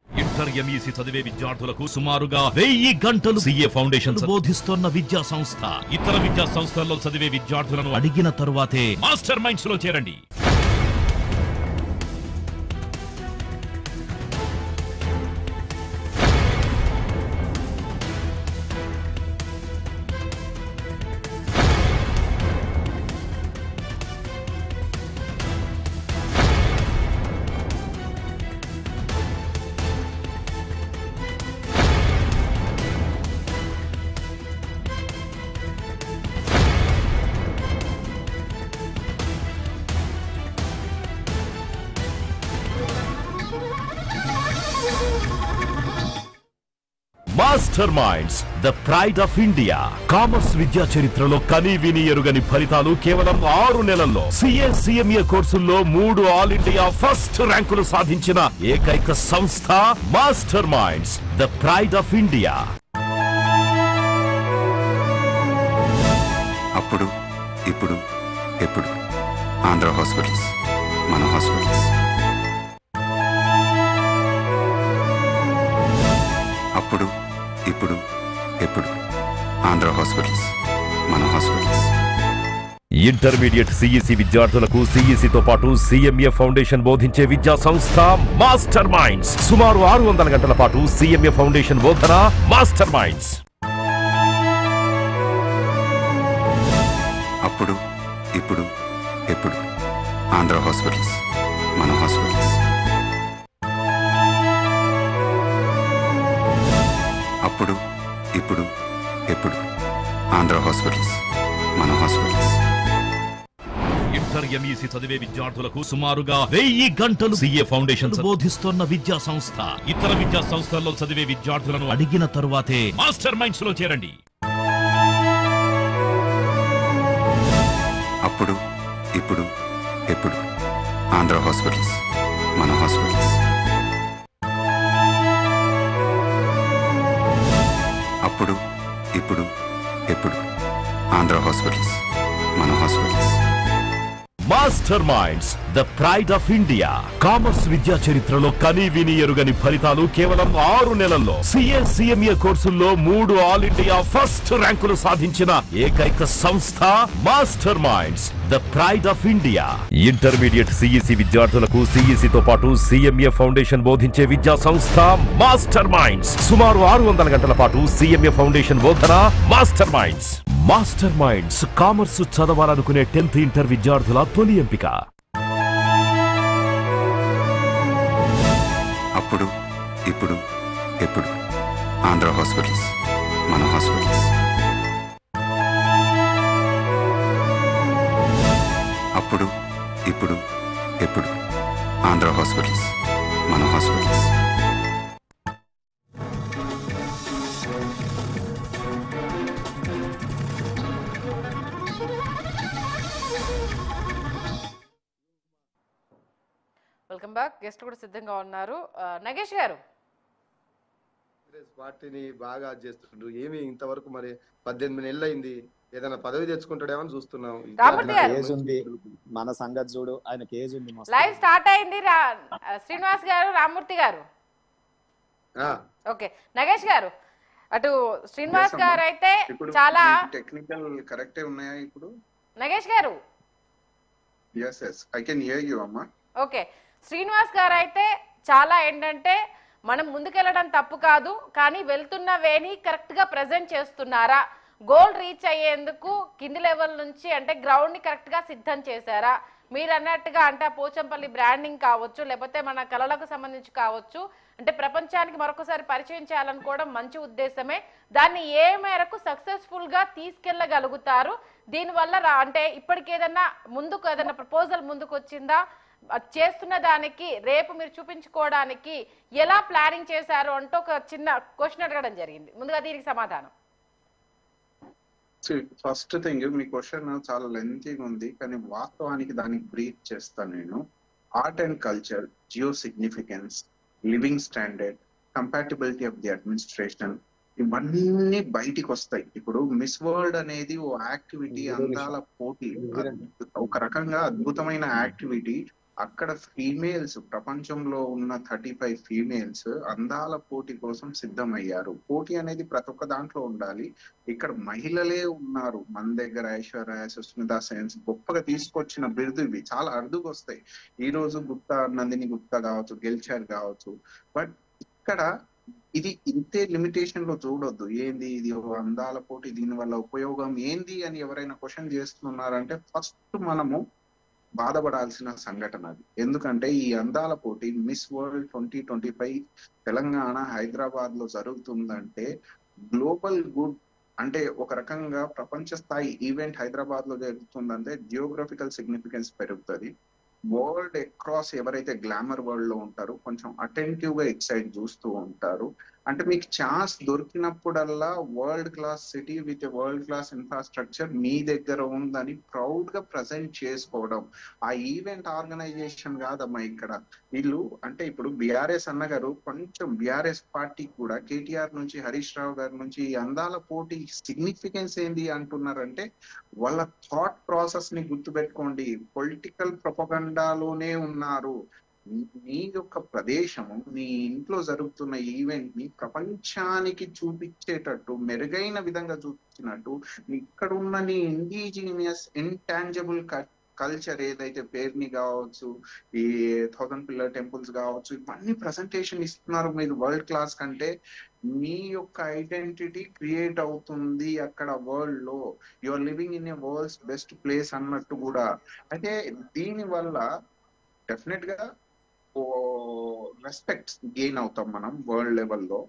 Inter MEC చదివే విద్యార్థులకు సుమారుగా 1000 గంటలు సిఏ ఫౌండేషన్ బోధిస్తున్న విద్యా సంస్థ. ఇతర విద్యా సంస్థల్లో చదివే విద్యార్థులను అడిగిన తరువాతే మాస్టర్ మైండ్స్ లో చేరండి. Master minds the pride of India. Commerce విద్యా చరిత్రలో కనీ విని ఎరుగని ఫలితాలు కేవలం 6 నెలల్లో. CA కోర్సుల్లో 3 ఆల్ ఇండియా ఫస్ట్ ర్యాంకులు సాధించిన ఏకైక సంస్థ master minds the pride of India. అప్పుడు ఇప్పుడు ఎప్పుడు ఆంధ్ర హాస్పిటల్స్, మన హాస్పిటల్స్. అప్పుడు ఇప్పుడు ఎప్పుడు ఆంధ్ర హాస్పిటల్స్, మన హాస్పిటల్స్. ఇంటర్మీడియట్ సిఈసి విద్యార్థులకు సిఈసితో పాటు CMA ఫౌండేషన్ బోధించే విద్యా సంస్థ మాస్టర్ మైండ్స్. సుమారు 600 గంటల పాటు CMA ఫౌండేషన్ బోధన మాస్టర్ మైండ్స్. అప్పుడు ఇప్పుడు ఎప్పుడు ఆంధ్ర హాస్పిటల్స్, మన హాస్పిటల్స్. అప్పుడు ఇప్పుడు ఎప్పుడు ఆంధ్ర హాస్పిటల్స్, మన హాస్పిటల్స్. ఇంటర్ ఎంఈసీ చదివే విద్యార్థులకు సుమారుగా 1000 గంటలు సిఏ ఫౌండేషన్ బోధిస్తున్న విద్యా సంస్థ. ఇతర విద్యా సంస్థల్లో చదివే విద్యార్థులను అడిగిన తరువాతే మాస్టర్ మైండ్స్ లో చేరండి. అప్పుడు ఇప్పుడు ఎప్పుడు ఆంధ్ర హాస్పిటల్స్, మన హాస్పిటల్స్. అప్పుడు ఇప్పుడు ఎప్పుడు ఆంధ్ర హాస్పిటల్స్, మన hospitals. Master minds the pride of India. Commerce విద్యా చరిత్రలో కనీ విని ఎరుగని ఫలితాలు కేవలం 6 నెలల్లో. CMA కోర్సుల్లో 3 ఆల్ ఇండియా ఫస్ట్ ర్యాంకులు సాధించిన ఏకైక సంస్థ master minds the pride of India. Intermediate CEC విద్యార్థులకు సిఈసితో పాటు CMA ఫౌండేషన్ బోధించే విద్యా సంస్థ మాస్టర్ మైండ్స్. సుమారు 600 గంటల పాటు CMA ఫౌండేషన్ బోధన master minds. Master minds commerce చదవాలనుకునే 10th ఇంటర్ విద్యార్థుల తొలి ఎంపిక. అప్పుడు ఇప్పుడు ఎప్పుడు ఆంధ్ర హాస్పిటల్స్ మన హాస్పిటల్స్. అప్పుడు ఇప్పుడు ఎప్పుడు ఆంధ్ర హాస్పిటల్స్ మన హాస్పిటల్స్. Welcome back. గెస్ట్ కూడా సిద్ధంగా ఉన్నారు. నగేష్ గారు, కాంగ్రెస్ పార్టీని బాగా చేస్తుండ్రు. ఏమి ఇంతవరకు మరి 18 నెలలు అయింది, ఏదైనా పదవి తెచ్చుకుంటాడేమని చూస్తున్నాం. రామూర్తి గారు. కేసు ఉంది, మన సంగతి చూడు, ఆయన కేసు ఉంది. లైవ్ స్టార్ట్ అయింది. శ్రీనివాస్ గారు, రామూర్తి గారు. ఓకే, నగేష్ గారు, అటు శ్రీనివాస్ గారు అయితే చాలా టెక్నికల్ కరెక్టే ఉన్నాయా ఇప్పుడు? నగేష్ గారు, yes I can hear you అమ్మా. ఓకే, శ్రీనివాస్ గారు అయితే చాలా ఏంటంటే మనం ముందుకెళ్ళడం తప్పు కాదు, కానీ వెళ్తున్న వేని కరెక్ట్ గా ప్రెజెంట్ చేస్తున్నారా, గోల్ రీచ్ అయ్యేందుకు కింది లెవెల్ నుంచి అంటే గ్రౌండ్ ని కరెక్ట్ గా సిద్ధం చేశారా, మీరు అన్నట్టుగా అంటే పోచంపల్లి బ్రాండింగ్ కావచ్చు, లేకపోతే మన కళలకు సంబంధించి కావచ్చు, అంటే ప్రపంచానికి మరొకసారి పరిచయం చేయాలనుకోవడం మంచి ఉద్దేశమే. దాన్ని ఏ మేరకు సక్సెస్ఫుల్ గా తీసుకెళ్లగలుగుతారు? దీనివల్ల అంటే ఇప్పటికి ఏదన్నా ముందుకు ఏదైనా ప్రపోజల్ ముందుకు వచ్చిందా, చేస్తున్న దానికి రేపు మీరు చూపించుకోవడానికి ఎలా ప్లానింగ్ చేశారు అంటూ ఒక చిన్న క్వశ్చన్ అడగడం జరిగింది. ముందుగా దీనికి సమాధానం. ఫస్ట్ థింగ్, మీ క్వశ్చన్ చాలా లెంతీగా ఉంది, కానీ వాస్తవానికి దానికి బ్రీఫ్ చేస్తాను నేను. Art and culture, geo significance, living standard, compatibility of the administration, ఇవన్నీ బయటికి వస్తాయి. ఇప్పుడు మిస్ వరల్డ్ అనేది ఓ యాక్టివిటీ, అందాల పోటీ, ఒక రకంగా అద్భుతమైన యాక్టివిటీ. అక్కడ ఫీమేల్స్, ప్రపంచంలో ఉన్న 35 ఫీమేల్స్ అందాల పోటీ కోసం సిద్ధమయ్యారు. పోటీ అనేది ప్రతి ఒక్క దాంట్లో ఉండాలి. ఇక్కడ మహిళలే ఉన్నారు మన దగ్గర. ఐశ్వర్య, సుస్మితా సేన్ గొప్పగా తీసుకొచ్చిన బిరుదు ఇవి చాలా అరుదుగా వస్తాయి. ఈ రోజు గుప్తా, నందిని గుప్తా కావచ్చు, గెలిచారు కావచ్చు. బట్ ఇక్కడ ఇది ఇంతే లిమిటేషన్ లో చూడొద్దు. ఏంది ఇది అందాల పోటీ, దీని వల్ల ఉపయోగం ఏంది అని ఎవరైనా క్వశ్చన్ చేస్తున్నారంటే ఫస్ట్ మనము బాధపడాల్సిన సంఘటన అది. ఎందుకంటే ఈ అందాల పోటీ మిస్ వరల్డ్ 2025 తెలంగాణ హైదరాబాద్ లో జరుగుతుందంటే గ్లోబల్ గుడ్, అంటే ఒక రకంగా ప్రపంచ స్థాయి ఈవెంట్ హైదరాబాద్ లో జరుగుతుందంటే జియోగ్రఫికల్ సిగ్నిఫికెన్స్ పెరుగుతుంది. వరల్డ్ అక్రాస్ ఎవరైతే గ్లామర్ వరల్డ్ లో ఉంటారో కొంచెం అటెంటివ్ గా ఇట్ సైడ్ చూస్తూ ఉంటారు. అంటే మీకు ఛాన్స్ దొరికినప్పుడల్లా world class city with world class infrastructure మీ దగ్గర ఉందని ప్రౌడ్ గా ప్రజెంట్ చేసుకోవడం. ఆ ఈవెంట్ ఆర్గనైజేషన్ కాదమ్మా ఇక్కడ వీళ్ళు. అంటే ఇప్పుడు బిఆర్ఎస్ అన్నగారు, కొంచెం బిఆర్ఎస్ పార్టీ కూడా కేటీఆర్ నుంచి, హరీష్ రావు గారి నుంచి ఈ అందాల పోటీ సిగ్నిఫికెన్స్ ఏంది అంటున్నారంటే వాళ్ళ థాట్ ప్రాసెస్ ని గుర్తుపెట్టుకోండి. పొలిటికల్ ప్రొపగండాలోనే ఉన్నారు. మీ యొక్క ప్రదేశము, మీ ఇంట్లో జరుగుతున్న ఈవెంట్ ని ప్రపంచానికి చూపించేటట్టు, మెరుగైన విధంగా చూపించినట్టు, ఇక్కడ ఉన్న నీ ఇండిజినియస్ ఇంటాంజిబుల్ కల్చర్ ఏదైతే పేరుని కావచ్చు, ఈ 1000 పిల్లర్ టెంపుల్స్ కావచ్చు, ఇవన్నీ ప్రజెంటేషన్ ఇస్తున్నారు. మీరు వరల్డ్ క్లాస్ కంటే మీ యొక్క ఐడెంటిటీ క్రియేట్ అవుతుంది అక్కడ వరల్డ్ లో. You are living in a world's best place అన్నట్టు కూడా. అయితే దీని వల్ల డెఫినెట్ గా రెస్పెక్ట్ గెయిన్ అవుతాం మనం వరల్డ్ లెవెల్లో.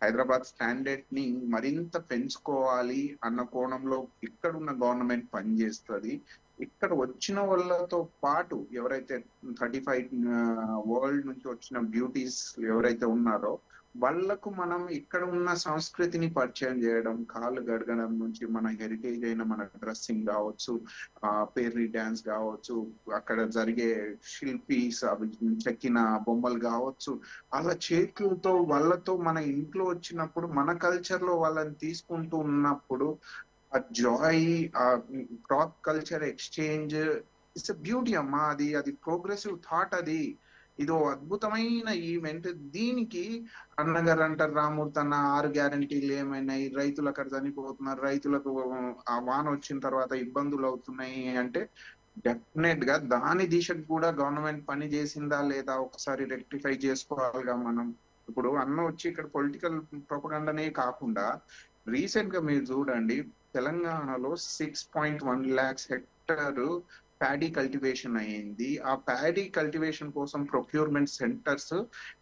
హైదరాబాద్ స్టాండర్డ్ ని మరింత పెంచుకోవాలి అన్న కోణంలో ఇక్కడున్న గవర్నమెంట్ పనిచేస్తుంది. ఇక్కడ వచ్చిన వాళ్ళతో పాటు ఎవరైతే 35 వరల్డ్ నుంచి వచ్చిన బ్యూటీస్ ఎవరైతే ఉన్నారో వాళ్ళకు మనం ఇక్కడ ఉన్న సంస్కృతిని పరిచయం చేయడం, కాళ్ళు గడగడం నుంచి మన హెరిటేజ్ అయిన మన డ్రెస్సింగ్ కావచ్చు, పేర్రీ డ్యాన్స్ కావచ్చు, అక్కడ జరిగే శిల్పీస్ అవి చెక్కిన బొమ్మలు కావచ్చు, అలా చేతులతో వాళ్ళతో మన ఇంట్లో వచ్చినప్పుడు మన కల్చర్ లో వాళ్ళని తీసుకుంటూ ఉన్నప్పుడు ఆ జాయ్, ఆ crop culture exchange, it's beauty అమ్మా. అది ప్రోగ్రెసివ్ థాట్. అది ఇదో అద్భుతమైన ఈవెంట్. దీనికి అన్నగారు అంటారు, రామూర్తి అన్న 6 గ్యారంటీలు ఏమైనాయి, రైతులు అక్కడ చనిపోతున్నారు, రైతులకు ఆ వాన వచ్చిన తర్వాత ఇబ్బందులు అవుతున్నాయి అంటే డెఫినెట్ గా దాని దిశకు కూడా గవర్నమెంట్ పని చేసిందా లేదా ఒకసారి రెక్టిఫై చేసుకోవాలిగా మనం. ఇప్పుడు అన్న వచ్చి ఇక్కడ పొలిటికల్ ప్రొపగండానే కాకుండా రీసెంట్ గా మీరు చూడండి, తెలంగాణలో 6.1 lakhs హెక్టార్ ప్యాడీ కల్టివేషన్ అయ్యింది. ఆ ప్యాడీ కల్టివేషన్ కోసం ప్రొక్యూర్మెంట్ సెంటర్స్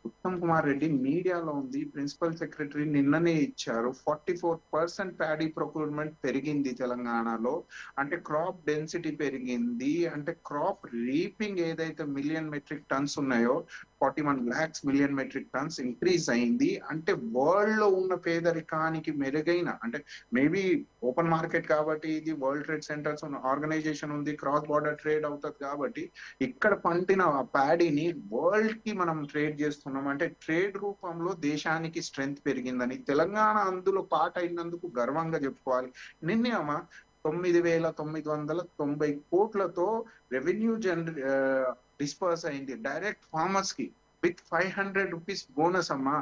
ఉత్తమ్ కుమార్ రెడ్డి మీడియాలో ఉంది, ప్రిన్సిపల్ సెక్రటరీ నిన్ననే ఇచ్చారు. 44% ప్యాడీ ప్రొక్యూర్మెంట్ పెరిగింది తెలంగాణలో. అంటే క్రాప్ డెన్సిటీ పెరిగింది, అంటే క్రాప్ రీపింగ్ ఏదైతే మిలియన్ మెట్రిక్ టన్స్ ఉన్నాయో 41 lakhs million metric tons increase అయింది. అంటే వరల్డ్ లో ఉన్న పేదరికానికి మెరుగైన, అంటే మేబీ ఓపెన్ మార్కెట్ కాబట్టి ఇది వరల్డ్ ట్రేడ్ సెంటర్స్ ఆర్గనైజేషన్ ఉంది, క్రాస్ బార్డర్ ట్రేడ్ అవుతుంది కాబట్టి ఇక్కడ పండిన ప్యాడీని వరల్డ్ కి మనం ట్రేడ్ చేస్తున్నాం. అంటే ట్రేడ్ రూపంలో దేశానికి స్ట్రెంగ్త్ పెరిగిందని తెలంగాణ అందులో పార్ట్ అయినందుకు గర్వంగా చెప్పుకోవాలి. నిన్నే అమ్మా 9,990 కోట్లతో రెవెన్యూ డిస్పర్స్ అయింది డైరెక్ట్ ఫార్మర్స్ కి విత్ 500 rupees బోనస్ అమ్మా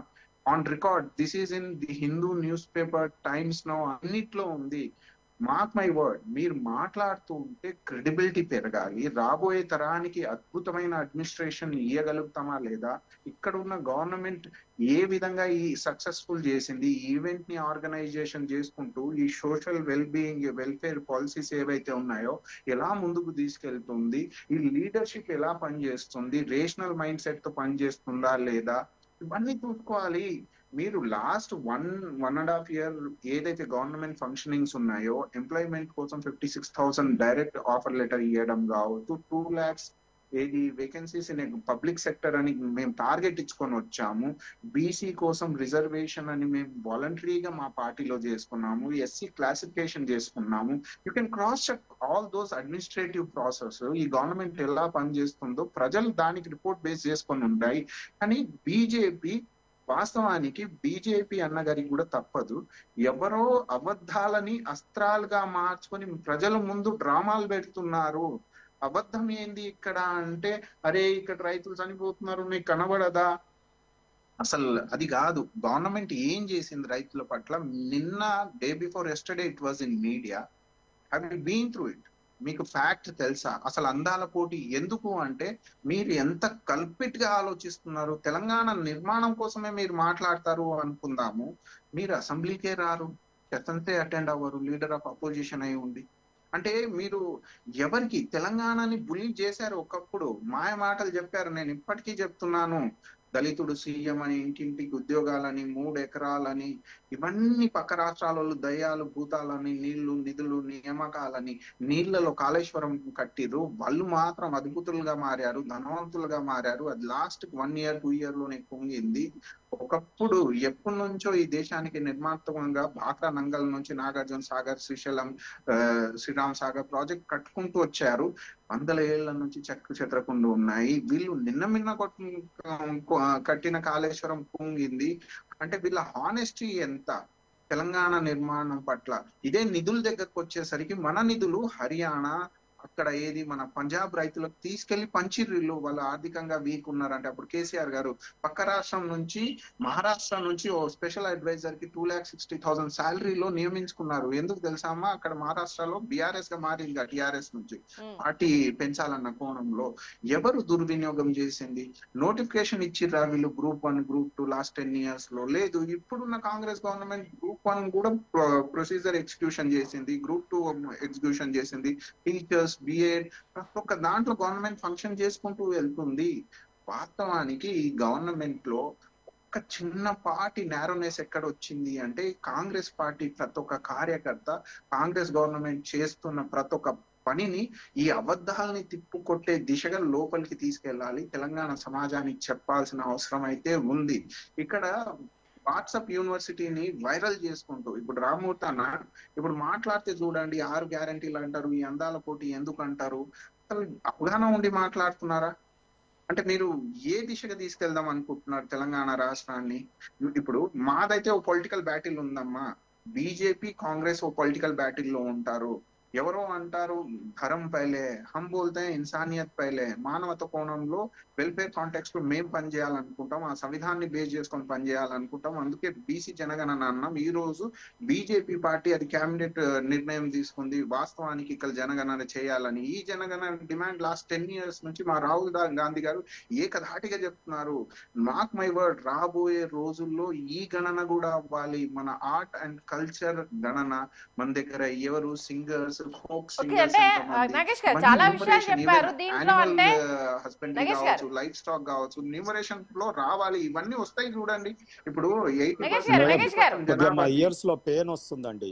on record. This is in the Hindu news paper, times now, అన్నిట్లో ఉంది. మార్క్ మై వర్డ్, మీరు మాట్లాడుతూ ఉంటే క్రెడిబిలిటీ పెరగాలి. రాబోయే తరానికి అద్భుతమైన అడ్మినిస్ట్రేషన్ ఇవ్వగలుగుతామా లేదా, ఇక్కడ ఉన్న గవర్నమెంట్ ఏ విధంగా ఈ సక్సెస్ఫుల్ చేసింది, ఈవెంట్ ని ఆర్గనైజేషన్ చేసుకుంటూ ఈ సోషల్ వెల్బీయింగ్ వెల్ఫేర్ పాలసీస్ ఏవైతే ఉన్నాయో ఎలా ముందుకు తీసుకెళ్తుంది, ఈ లీడర్షిప్ ఎలా పనిచేస్తుంది, రేషనల్ మైండ్ సెట్ తో పనిచేస్తుందా లేదా, ఇవన్నీ చూసుకోవాలి. మీరు లాస్ట్ 1.5 year ఏదైతే గవర్నమెంట్ ఫంక్షనింగ్స్ ఉన్నాయో ఎంప్లాయ్మెంట్ కోసం 56,000 డైరెక్ట్ ఆఫర్ లెటర్ ఇవ్వడం కావచ్చు, 2 lakhs ఏది వేకెన్సీస్ ఇన్ పబ్లిక్ సెక్టర్ అని మేము టార్గెట్ ఇచ్చుకొని వచ్చాము. బీసీ కోసం రిజర్వేషన్ అని మేము వాలంటరీగా మా పార్టీలో చేసుకున్నాము, ఎస్సీ క్లాసిఫికేషన్ చేసుకున్నాము. You can cross check all those administrative process. ఈ గవర్నమెంట్ ఎలా పనిచేస్తుందో ప్రజలు దానికి రిపోర్ట్ బేస్ చేసుకొని ఉంటాయి. కానీ బీజేపీ, వాస్తవానికి బీజేపీ అన్నగారికి కూడా తప్పదు, ఎవరో అబద్ధాలని అస్త్రాలుగా మార్చుకొని ప్రజల ముందు డ్రామాలు పెడుతున్నారు. అబద్ధం ఏంది ఇక్కడ అంటే, అరే ఇక్కడ రైతులు చనిపోతున్నారు నీకు కనబడదా, అసలు అది కాదు. గవర్నమెంట్ ఏం చేసింది రైతుల పట్ల? నిన్న day before yesterday it was in media, have you been through it? మీకు ఫ్యాక్ట్ తెలుసా? అసలు అందాల పోటీ ఎందుకు అంటే మీరు ఎంత కల్పిట్ గా ఆలోచిస్తున్నారు. తెలంగాణ నిర్మాణం కోసమే మీరు మాట్లాడతారు అనుకుందాము, మీరు అసెంబ్లీకే రారు, సెషన్సే అటెండ్ అవ్వరు, లీడర్ ఆఫ్ అపోజిషన్ అయి ఉండి. అంటే మీరు ఎవరికి తెలంగాణని బుల్లి చేశారు, ఒకప్పుడు మాయ మాటలు చెప్పారు. నేను ఇప్పటికీ చెప్తున్నాను, దళితుడు సీఎం అని, ఇంటింటికి ఉద్యోగాలని, 3 ఎకరాలని, ఇవన్నీ పక్క రాష్ట్రాలలో దయ్యాలు భూతాలని, నీళ్లు నిధులు నియామకాలని, నీళ్లలో కాళేశ్వరం కట్టిరు. వాళ్ళు మాత్రం అద్భుతులుగా మారారు, ధనవంతులుగా మారారు. అది లాస్ట్ 1 year 2 year లోనే పొంగింది. ఒకప్పుడు ఎప్పటి నుంచో ఈ దేశానికి నిర్మాణాత్మకంగా బాక్రా నంగల్ నుంచి నాగార్జున సాగర్, శ్రీశైలం, శ్రీరామ్ సాగర్ ప్రాజెక్ట్ కట్టుకుంటూ వచ్చారు. 100 ఏళ్ల నుంచి చెక్కు చెదరకుండా ఉన్నాయి. వీళ్ళు నిన్న కట్టిన కాళేశ్వరం పొంగింది. అంటే వీళ్ళ హానెస్టీ ఎంత తెలంగాణ నిర్మాణం పట్ల. ఇదే నిధుల దగ్గరకు వచ్చేసరికి మన నిధులు హర్యానా, అక్కడ ఏది మన పంజాబ్ రైతులకు తీసుకెళ్లి పంచిర్రిలు, వాళ్ళు ఆర్థికంగా వీక్ ఉన్నారంటే అప్పుడు కేసీఆర్ గారు పక్క రాష్ట్రం నుంచి, మహారాష్ట్ర నుంచి ఓ స్పెషల్ అడ్వైజర్ కి 2,60,000 శాలరీలో నియమించుకున్నారు. ఎందుకు తెలుసా అమ్మా? అక్కడ మహారాష్ట్రలో బీఆర్ఎస్ గా మారింది, టీఆర్ఎస్ నుంచి పార్టీ పెంచాలన్న కోణంలో. ఎవరు దుర్వినియోగం చేసింది? నోటిఫికేషన్ ఇచ్చిర్రా వీళ్ళు Group 1 Group 2 లాస్ట్ 10 years లో? లేదు. ఇప్పుడున్న కాంగ్రెస్ గవర్నమెంట్ Group 1 కూడా ప్రొసీజర్ ఎగ్జిక్యూషన్ చేసింది, Group 2 ఎగ్జిక్యూషన్ చేసింది, టీచర్స్, బిఎడ్, ప్రతి ఒక్క దాంట్లో గవర్నమెంట్ ఫంక్షన్ చేసుకుంటూ వెళ్తుంది. వాస్తవానికి ఈ గవర్నమెంట్ లో ఒక చిన్నపాటి నేరోనెస్ ఎక్కడ వచ్చింది అంటే, కాంగ్రెస్ పార్టీ ప్రతి ఒక్క కార్యకర్త కాంగ్రెస్ గవర్నమెంట్ చేస్తున్న ప్రతి ఒక్క పనిని ఈ అబద్ధాలని తిప్పుకొట్టే దిశగా లోపలికి తీసుకెళ్ళాలి. తెలంగాణ సమాజానికి చెప్పాల్సిన అవసరం అయితే ఉంది. ఇక్కడ వాట్సాప్ యూనివర్సిటీని వైరల్ చేసుకుంటూ ఇప్పుడు రామ్మూర్తి అన్న ఇప్పుడు మాట్లాడితే చూడండి, 6 గ్యారంటీలు అంటారు, ఈ అందాల పోటీ ఎందుకు అంటారు? అసలు అవగాహన ఉండి మాట్లాడుతున్నారా? అంటే మీరు ఏ దిశగా తీసుకెళ్దాం అనుకుంటున్నారు తెలంగాణ రాష్ట్రాన్ని? ఇప్పుడు మాదైతే ఓ పొలిటికల్ బ్యాటిల్ ఉందమ్మా, బీజేపీ కాంగ్రెస్ ఓ పొలిటికల్ బ్యాటిల్ లో ఉంటారు. ఎవరో అంటారు ధరం పైలే, హమ్ బోల్తే ఇన్సానియత్ పైలే. మానవత కోణంలో వెల్ఫేర్ కాంటెక్స్ట్ లో మేము పనిచేయాలనుకుంటాం, ఆ సంవిధానాన్ని బేస్ చేసుకొని పనిచేయాలనుకుంటాం. అందుకే బీసీ జనగణన అన్నాం. ఈ రోజు బీజేపీ పార్టీ అది క్యాబినెట్ నిర్ణయం తీసుకుంది వాస్తవానికి ఇక్కడ జనగణన చేయాలని. ఈ జనగణన డిమాండ్ లాస్ట్ 10 years నుంచి మా రాహుల్ గాంధీ గారు ఏకధాటిగా చెప్తున్నారు. మార్క్ మై వర్డ్, రాబోయే రోజుల్లో ఈ గణన కూడా అవ్వాలి. మన ఆర్ట్ అండ్ కల్చర్ గణన మన దగ్గర ఎవరు సింగర్స్, ఓకే, అంటే నాగేష్ గారు చాలా విషయాలు చెప్పారు దీంట్లో. అంటే హస్బెండరీ కావచ్చు, లైఫ్ స్టాక్ కావచ్చు, న్యూమరేషన్ లో రావాలి, ఇవన్నీ వస్తాయి చూడండి. ఇప్పుడు ఇయర్స్ లో పెయిన్ వస్తుందండి.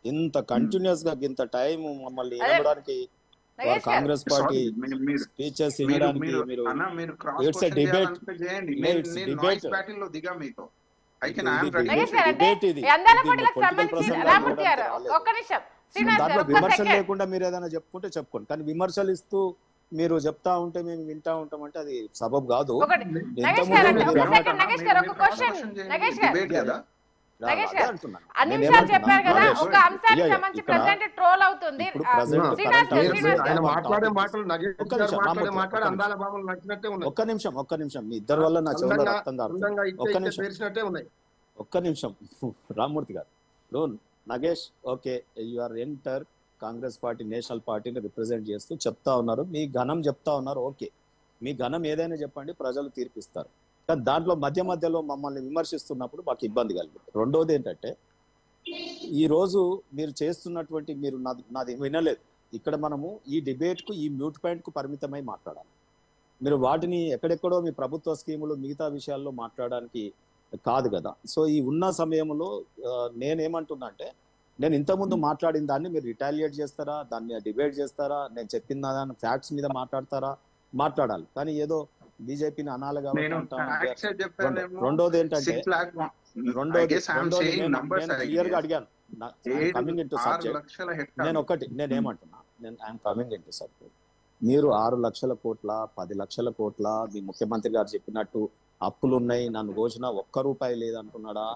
ఇంత కంటిన్యూస్ గా ఇంత టైం మమ్మల్ని వినడానికి కాంగ్రెస్ పార్టీ స్పీచెస్ వినడానికి ఇట్స్ ఎ డిబేట్. దాంట్లో విమర్శలు లేకుండా మీరు ఏదైనా చెప్పుకుంటే చెప్పుకోండి, కానీ విమర్శలు ఇస్తూ మీరు చెప్తా ఉంటే మేము వింటా ఉంటాం అంటే అది సబబు కాదు. అన్ని విషయాలు చెప్పారు కదా, ఒక అంశానికి సంబంధించి ప్రెజెంట్ ట్రోల్ అవుతుంది. ఒక్క నిమిషం మీ ఇద్దరు వల్ల నా చెవులో రక్తం కారుతుంది. ఒక్క నిమిషం రామ్మూర్తి గారు. Nagesh, okay, you are enter Congress party national పార్టీని రిప్రజెంట్ చేస్తూ చెప్తా ఉన్నారు, మీ ఘనం చెప్తా ఉన్నారు. ఓకే, మీ ఘనం ఏదైనా చెప్పండి, ప్రజలు తీర్పిస్తారు. కానీ దాంట్లో మధ్యలో మమ్మల్ని విమర్శిస్తున్నప్పుడు మాకు ఇబ్బంది కలిగింది. రెండోది ఏంటంటే, ఈరోజు మీరు చేస్తున్నటువంటి మీరు నాది వినలేదు. ఇక్కడ మనము ఈ డిబేట్కు ఈ మ్యూట్ పాయింట్కు పరిమితమై మాట్లాడాలి. మీరు వాటిని ఎక్కడెక్కడో మీ ప్రభుత్వ స్కీములు మిగతా విషయాల్లో మాట్లాడడానికి కాదు కదా. సో ఈ ఉన్న సమయంలో నేనేమంటున్నా అంటే, నేను ఇంతకుముందు మాట్లాడిన దాన్ని మీరు రిటాలియేట్ చేస్తారా, దాన్ని డిబేట్ చేస్తారా, నేను చెప్పిన దాని ఫ్యాక్ట్స్ మీద మాట్లాడాలి. కానీ ఏదో బీజేపీని అనాలి కాబట్టి. రెండోది ఏంటంటే, క్లియర్ గా అడిగాను, కమింగ్ ఇన్ టు సబ్జెక్ట్. నేనేమంటున్నా, I'm coming in to subject. మీరు 6 లక్షల కోట్ల 10 లక్షల కోట్ల మీ ముఖ్యమంత్రి గారు చెప్పినట్టు అప్పులు ఉన్నాయి, నన్ను కోసిన ₹1 లేదంటున్నాడా,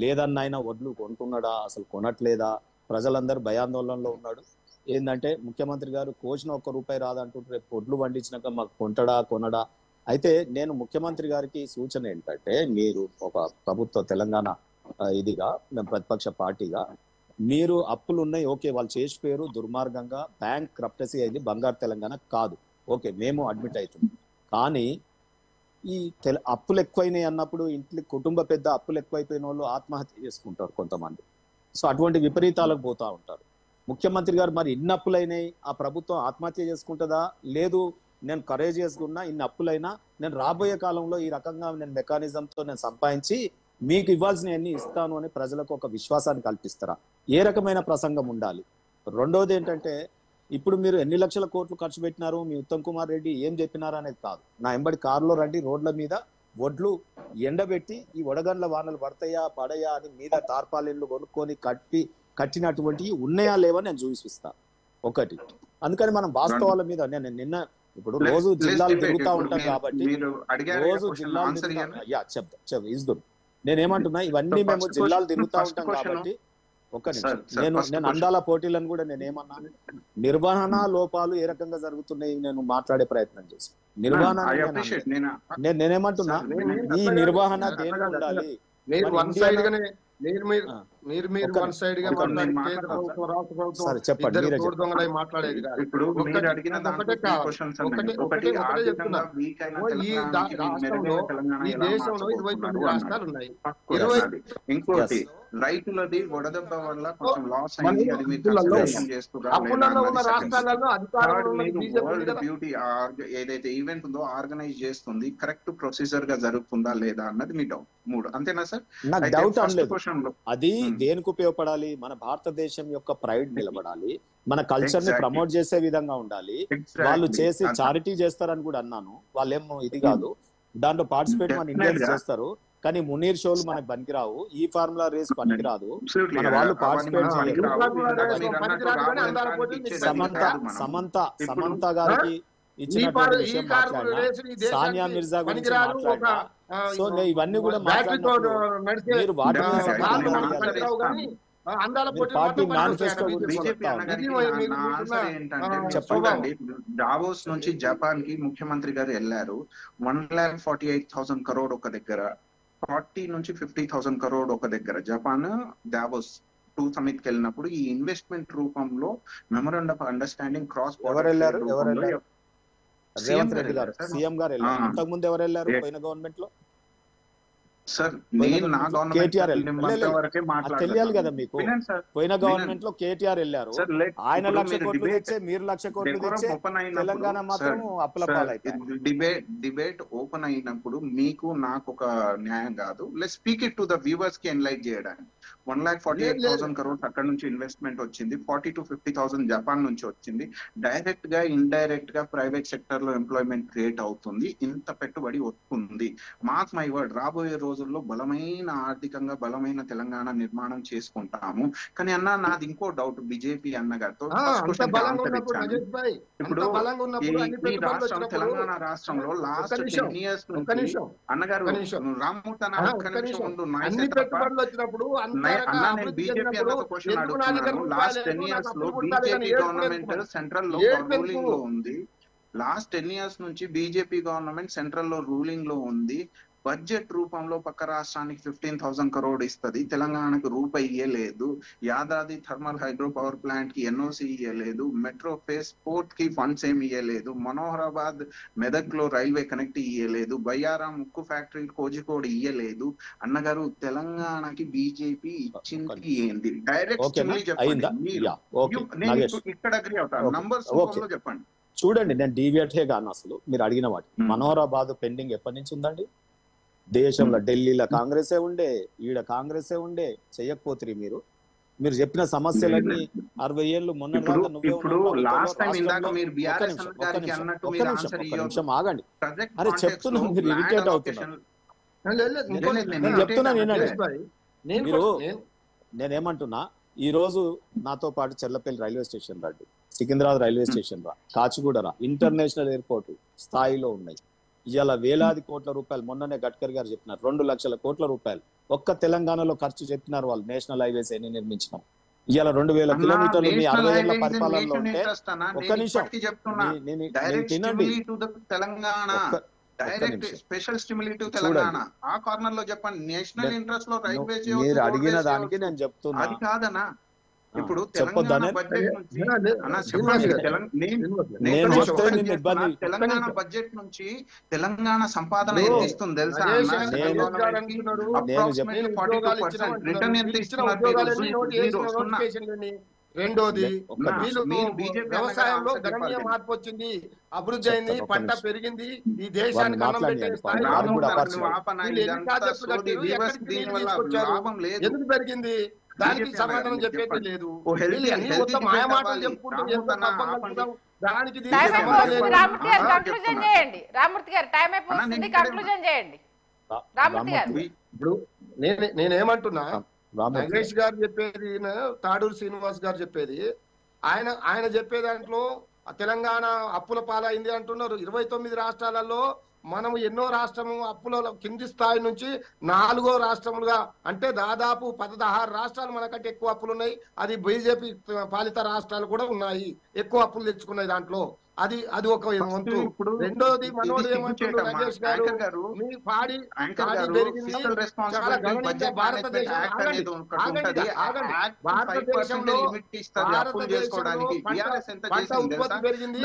లేదన్నైనా వడ్లు కొంటున్నాడా, అసలు కొనట్లేదా, ప్రజలందరూ భయాందోళనలో ఉన్నాడు. ఏంటంటే ముఖ్యమంత్రి గారు కోసిన ₹1 రాదంటుంటే రేపు వడ్లు పండించినాక మాకు కొనడా. అయితే నేను ముఖ్యమంత్రి గారికి సూచన ఏంటంటే, మీరు ఒక ప్రభుత్వ తెలంగాణ ఇదిగా మేము ప్రతిపక్ష పార్టీగా, మీరు అప్పులు ఉన్నాయి, ఓకే, వాళ్ళు చేసిపోయారు దుర్మార్గంగా, బ్యాంక్ క్రప్టసీ అయింది, బంగారు తెలంగాణ కాదు, ఓకే, మేము అడ్మిట్ అవుతున్నాం. కానీ ఈ అప్పులు ఎక్కువైనాయి అన్నప్పుడు ఇంట్లో కుటుంబ పెద్ద అప్పులు ఎక్కువైపోయిన వాళ్ళు ఆత్మహత్య చేసుకుంటారు కొంతమంది. సో అటువంటి విపరీతాలకు పోతా ఉంటారు. ముఖ్యమంత్రి గారు మరి ఇన్ని అప్పులైనాయి, ఆ ప్రభుత్వం ఆత్మహత్య చేసుకుంటుందా, లేదు నేను కరేజియస్గా ఉన్నా, ఇన్ని అప్పులైనా నేను రాబోయే కాలంలో ఈ రకంగా నేను మెకానిజంతో నేను సంపాదించి మీకు ఇవ్వాల్సినవన్నీ ఇస్తాను అని ప్రజలకు ఒక విశ్వాసాన్ని కల్పిస్తారా? ఏ రకమైన ప్రసంగం ఉండాలి? రెండోది ఏంటంటే, ఇప్పుడు మీరు ఎన్ని లక్షల కోట్లు ఖర్చు పెట్టినారు, మీ ఉత్తమ్ కుమార్ రెడ్డి ఏం చెప్పినారు అనేది కాదు. నా ఎంబడి కారులో రండి, రోడ్ల మీద వడ్లు ఎండబెట్టి ఈ వడగండ్ల వానలు పడయా అని మీద తార్పాలిన్లు కొనుక్కొని కట్టినటువంటివి ఉన్నాయా లేవని నేను చూపిస్తా. ఒకటి, అందుకని మనం వాస్తవాల మీద నేను నిన్న ఇప్పుడు రోజు జిల్లాలు తిరుగుతా ఉంటాం కాబట్టి రోజు జిల్లాలు ఇస్తున్నా. నేనేమంటున్నా, ఇవన్నీ మేము జిల్లాలు తిరుగుతా ఉంటాం కాబట్టి ఒక్క నిమిషం, నేను అందాల పోటీలను కూడా నేనేమన్నా నిర్వహణ లోపాలు ఏ రకంగా జరుగుతున్నాయి నేను మాట్లాడే ప్రయత్నం చేసి, నిర్వహణ నేనేమంటున్నా, ఈ నిర్వహణ దేనికి ఉండాలి? మాట్లాడేది ఇంకోటి, రైతులది వడదెబ్బ వల్ల కొంచెం లాస్ అయింది, అది మీరు బ్యూటీ ఏదైతే ఈవెంట్ ఉందో ఆర్గనైజ్ చేస్తుంది, కరెక్ట్ ప్రొసీజర్ గా జరుగుతుందా లేదా అన్నది మీ డౌట్. 3 అంతేనా సార్? నాకు డౌట్ అనలేదు. అది దేనికి ఉపయోగపడాలి? మన భారతదేశం యొక్క ప్రైడ్ నిలబడాలి, మన కల్చర్ ని ప్రమోట్ చేసే విధంగా ఉండాలి. వాళ్ళు చేసి చారిటీ చేస్తారని కూడా అన్నాను, వాళ్ళేమో ఇది కాదు, దాంట్లో పార్టిసిపేట్ మన ఇండియన్స్ చేస్తారు. కానీ మునీర్ షోలు మనకు పనికిరావు, ఈ ఫార్ములా రేస్ పనికిరాదు, మన వాళ్ళు పార్టిసిపేట్ చేయరు. సమంత గారికి ఇచ్చినటువంటి విషయం మాట్లాడినా, సానియా మిర్జా గురించి మాట్లాడినా, సో ఇవన్నీ కూడా మాట్లాడినప్పుడు మీరు వాటి మీద పార్టీ మేనిఫెస్టో చెప్పండి. డావోస్ నుంచి జపాన్ కి ముఖ్యమంత్రి గారు వెళ్ళారు, 1,48,000 crore ఒక దగ్గర, 40 నుంచి 50,000 crore ఒక దగ్గర. జపాన్ డావోస్ 2 సమిట్ కి వెళ్ళినప్పుడు ఈ ఇన్వెస్ట్మెంట్ రూపంలో memorandum of understanding cross Revanth Reddy గారు సీఎం గారు వెళ్ళారు. ఇంతకు ముందు ఎవరు వెళ్ళారు పోయిన గవర్నమెంట్ లో? సార్ నేను నా కేటీఆర్ గవర్నమెంట్ తెలియాలి కదా మీకు. పోయిన గవర్నమెంట్ లో కేటీఆర్ వెళ్ళారు, ఆయన 1,00,000 కోట్లు తెచ్చే మీరు 1,00,000 కోట్లు తెచ్చే తెలంగాణ మాత్రం అప్పుల పాలైపోయింది. డిబేట్ ఓపెన్ అయినప్పుడు మీకు నాకు ఒక న్యాయం కాదు. Let speak it to the viewers కి ఎన్లైట్ చేయడానికి. 1,48,000 crores అక్కడ నుంచి ఇన్వెస్ట్మెంట్ వచ్చింది, 40,000 to 50,000 జపాన్ నుంచి వచ్చింది. డైరెక్ట్ గా ఇండైరెక్ట్ గా ప్రైవేట్ సెక్టర్ లో ఎంప్లాయ్మెంట్ క్రియేట్ అవుతుంది, ఇంత పెట్టుబడి వస్తుంది. మార్క్ మై వర్డ్, రాబోయే రోజుల్లో బలమైన ఆర్థికంగా బలమైన తెలంగాణ నిర్మాణం చేసుకుంటాము. కానీ అన్న నాది ఇంకో డౌట్ బీజేపీ అన్న గారితో. ఇప్పుడు ఈ రాష్ట్రం తెలంగాణ రాష్ట్రంలో లాస్ట్ 10 years నుంచి అన్నగారు రామ్మూర్తి అన్న ఒక్క నిమిషం ఉండు, బీజేపీ అన్నతో క్వశ్చన్ అడుగుతున్నాను. లాస్ట్ 10 years లో బీజేపీ గవర్నమెంట్ సెంట్రల్ లో రూలింగ్ లో ఉంది. లాస్ట్ 10 years నుంచి బీజేపీ గవర్నమెంట్ సెంట్రల్ లో రూలింగ్ లో ఉంది. బడ్జెట్ రూపంలో పక్క రాష్ట్రానికి 15,000 crore ఇస్తుంది, తెలంగాణకు రూపాయి ఇయ్యలేదు. Yadadri thermal hydro power plant కి ఎన్ఓసి ఇయ్యలేదు. మెట్రో ఫేస్ పోర్ట్ కి ఫండ్స్ ఏమి ఇయ్యలేదు. మనోహరాబాద్ మెదక్ లో రైల్వే కనెక్ట్ ఇయ్యలేదు. బయ్యారం ఉక్కు ఫ్యాక్టరీ కోజికోడ్ ఇయ్యలేదు. అన్నగారు తెలంగాణకి బీజేపీ ఇచ్చింది ఏంది? డైరెక్ట్ చెప్పండి. ఇక్కడ అగ్రి అవుతారు, నంబర్స్ రూపంలో చెప్పండి. చూడండి, నేను డీవియేటే గాను. అసలు మీరు అడిగిన వాటి మనోహరాబాద్ పెండింగ్ ఎప్పటి నుంచి ఉందండి? దేశంలో ఢిల్లీలో కాంగ్రెసే ఉండే, ఈడ కాంగ్రెసే ఉండే, చెయ్యకపోతే మీరు చెప్పిన సమస్యలన్నీ 60 ఏళ్ళు మొన్న ఆగండి. అరే చెప్తున్నాను, మీరు ఇరిటేట్ అవుతున్నారు. నేను చెప్తున్నాను మీరు. నేనేమంటున్నా, ఈ రోజు నాతో పాటు చెర్లపల్లి రైల్వే స్టేషన్ రండి, సికింద్రాబాద్ రైల్వే స్టేషన్ రా, కాచిగూడ రా, ఇంటర్నేషనల్ ఎయిర్పోర్ట్ స్థాయిలో ఉన్నాయి. ఇవాళ వేలాది కోట్ల రూపాయలు, మొన్ననే గడ్కరీ గారు చెప్పినారు 2 లక్షల కోట్ల రూపాయలు ఒక్క తెలంగాణలో ఖర్చు చెప్పినారు వాళ్ళు. నేషనల్ హైవేస్ ఎన్ని నిర్మించినాం. ఇవాళ 2,000 కిలోమీటర్లు మీ 60 ఏళ్ల పరిపాలనలో ఉంటే, ఒక్క నిమిషం తినండి, మీరు అడిగిన దానికి నేను చెప్తున్నా. అది కాదనా ఇప్పుడు చెప్పొద్దానే తెలంగాణ బడ్జెట్ నుంచి తెలంగాణ సంపాదన ఎంత ఇస్తుంది తెలుసా? రెండోది, వ్యవసాయంలో గణనీయ మార్పు వచ్చింది, అభివృద్ధి అయింది, పంట పెరిగింది, ఈ దేశానికి అన్నం పెట్టే ఎందుకు పెరిగింది? దానికి సమాధానం చెప్పేది లేదు. మాయమాటలు చెప్పుకుంటూ దానికి ఇప్పుడు నేనేమంటున్నా, నగేష్ గారు చెప్పేది, తాడూరు శ్రీనివాస్ గారు చెప్పేది, ఆయన చెప్పే దాంట్లో తెలంగాణ అప్పుల పాలైంది అంటున్నారు. 29 రాష్ట్రాలలో మనం ఎన్నో రాష్ట్రము అప్పుల కింది స్థాయి నుంచి 4వ రాష్ట్రములుగా, అంటే దాదాపు 16 రాష్ట్రాలు మనకంటే ఎక్కువ అప్పులు ఉన్నాయి. అది బీజేపీ పాలిత రాష్ట్రాలు కూడా ఉన్నాయి, ఎక్కువ అప్పులు తెచ్చుకున్నాయి దాంట్లో. అది ఒక వంతు. రెండోది, మనోడు ఏమంటారు నగేష్ గారు, మీ పాడి పెరిగింది చాలా గణనీయంగా. భారతదేశంలో పంట ఉత్పత్తి పెరిగింది,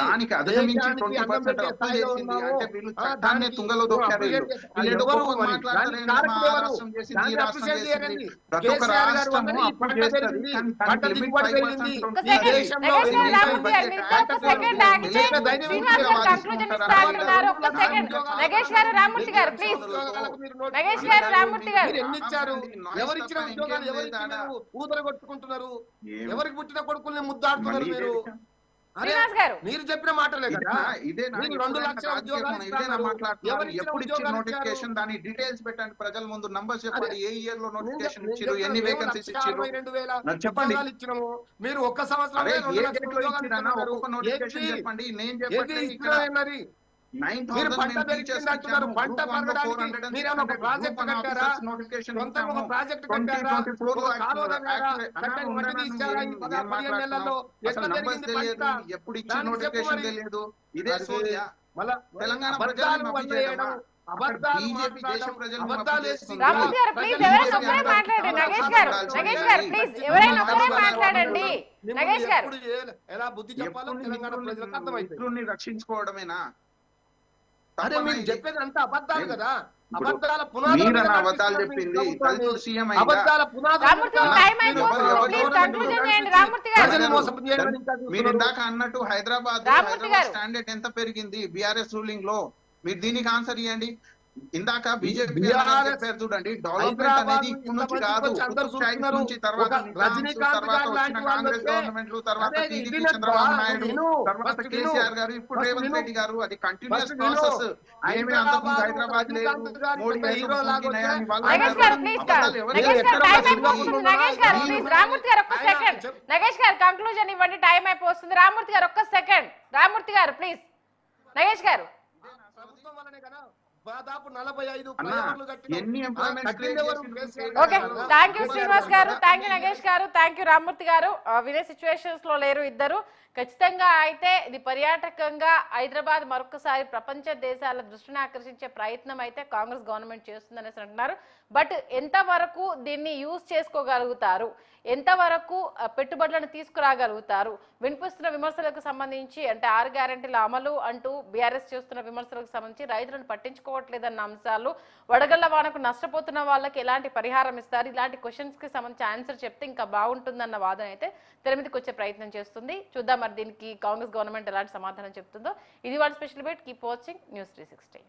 నగేష్ గారు, రామ్మూర్తి గారు ప్లీజ్. నగేష్ గారు, రామ్మూర్తి గారు, ఎన్నిచ్చారు? ఎవరిచ్చిన ఉద్యోగాలు ఎవరికి ఊదర కొట్టుకుంటున్నారు? ఎవరికి పుట్టిన కొడుకుల్ని ముద్దాడుతున్నారు మీరు? మీరు చెప్పిన మాటలే కదా. ఇదే 2 లక్షల ఉద్యోగాలు ఎప్పుడు ఇచ్చిన నోటిఫికేషన్, దాని డీటెయిల్స్ పెట్టండి ప్రజల ముందు. నంబర్స్ చెప్పండి, ఏ ఇయర్ లో నోటిఫికేషన్ ఇచ్చారు, ఎన్ని వేకెన్సీస్ ఇచ్చారు చెప్పండి. మీరు ఒక్క సంవత్సరం చెప్పండి. నేను చెప్పండి. మీరు పంట పెరిగిందంటున్నారు, పంట పెరగడానికి మీరేమో ఒక ప్రాజెక్ట్ కట్టారా? సొంతంగా ఒక ప్రాజెక్ట్ కట్టారా? ఎప్పుడు ఇచ్చిన నోటిఫికేషన్ తెలియదు. ఇదే సోనియా తెలంగాణ ప్రజలు ఎలా బుద్ధి చెప్పాలో తెలంగాణ ప్రజలకు అర్థమైంది. రక్షించుకోవడమేనా? అదే మీరు చెప్పేది అంతా అబద్ధాలు కదా. ఇప్పుడు అబద్ధాల మీరన్న అబద్ధాలు చెప్పింది దళితుడు సీఎం అయిందా? అబద్ధాల పునాదులు రామూర్తి గారు టైం అయిపోతుంది. ప్లీజ్ కంక్లూజన్ చేయండి రామూర్తి గారు. ప్రజల్ని మోసం చేయడం ఇంకా మీరు చూస్తున్నారు. ఇందాక అన్నట్టు హైదరాబాద్ రామూర్తి గారు. స్టాండర్డ్ ఎంత పెరిగింది బీఆర్ఎస్ రూలింగ్ లో? మీరు దీనికి ఆన్సర్ ఇవ్వండి. ఇందాక బీజేపీ చెప్పారు చూడండి, డెవలప్మెంట్ అనేది ఇప్పుడు నుంచి కాదు, నుంచి తర్వాత కాంగ్రెస్ గవర్నమెంట్లు, తర్వాత టీడీపీ చంద్రబాబు నాయుడు, తర్వాత కేసీఆర్ గారు, ఇప్పుడు రేవంత్ రెడ్డి గారు. అది కంటిన్యూస్ ప్రాసెస్. ఏమీ అంతకుముందు హైదరాబాద్ లేదు, మోడీ నగేష్ గారు ప్లీజ్ నగేష్ గారు టైం అయిపోతుంది. నగేష్ గారు ప్లీజ్. రామూర్తి గారు ఒక్క సెకండ్. నగేష్ గారు కంక్లూజన్ ఇవ్వండి, టైం అయిపోతుంది. రామూర్తి గారు ఒక్క సెకండ్. రామూర్తి గారు ప్లీజ్. నగేష్ గారు ప్రభుత్వం వల్లనే కదా దాదాపు 45 ఎన్ని ఓకే. థ్యాంక్ యూ శ్రీనివాస్ గారు, థ్యాంక్ యూ నగేష్ గారు, థ్యాంక్ యూ రామూర్తి గారు. వినే సిచ్యువేషన్స్ లో లేరు ఇద్దరు. ఖచ్చితంగా అయితే ఇది పర్యాటకంగా హైదరాబాద్ మరొకసారి ప్రపంచ దేశాల దృష్టిని ఆకర్షించే ప్రయత్నం అయితే కాంగ్రెస్ గవర్నమెంట్ చేస్తుందనేసి అంటున్నారు. బట్ ఎంతవరకు దీన్ని యూజ్ చేసుకోగలుగుతారు, ఎంతవరకు పెట్టుబడులను తీసుకురాగలుగుతారు, వినిపిస్తున్న విమర్శలకు సంబంధించి అంటే 6 గ్యారెంటీల అమలు అంటూ బీఆర్ఎస్ చేస్తున్న విమర్శలకు సంబంధించి రైతులను పట్టించుకోవట్లేదన్న అంశాలు, వడగళ్ల వానకు నష్టపోతున్న వాళ్ళకి ఎలాంటి పరిహారం ఇస్తారు, ఇలాంటి క్వశ్చన్స్ కి సంబంధించి ఆన్సర్ చెప్తే ఇంకా బాగుంటుందన్న వాదన అయితే తెర మీదకి వచ్చే ప్రయత్నం చేస్తుంది. చూద్దాం మరి దీనికి కాంగ్రెస్ గవర్నమెంట్ ఎలాంటి సమాధానం చెప్తుందో. ఇది వాళ్ళ special bait. Keep watching news 360.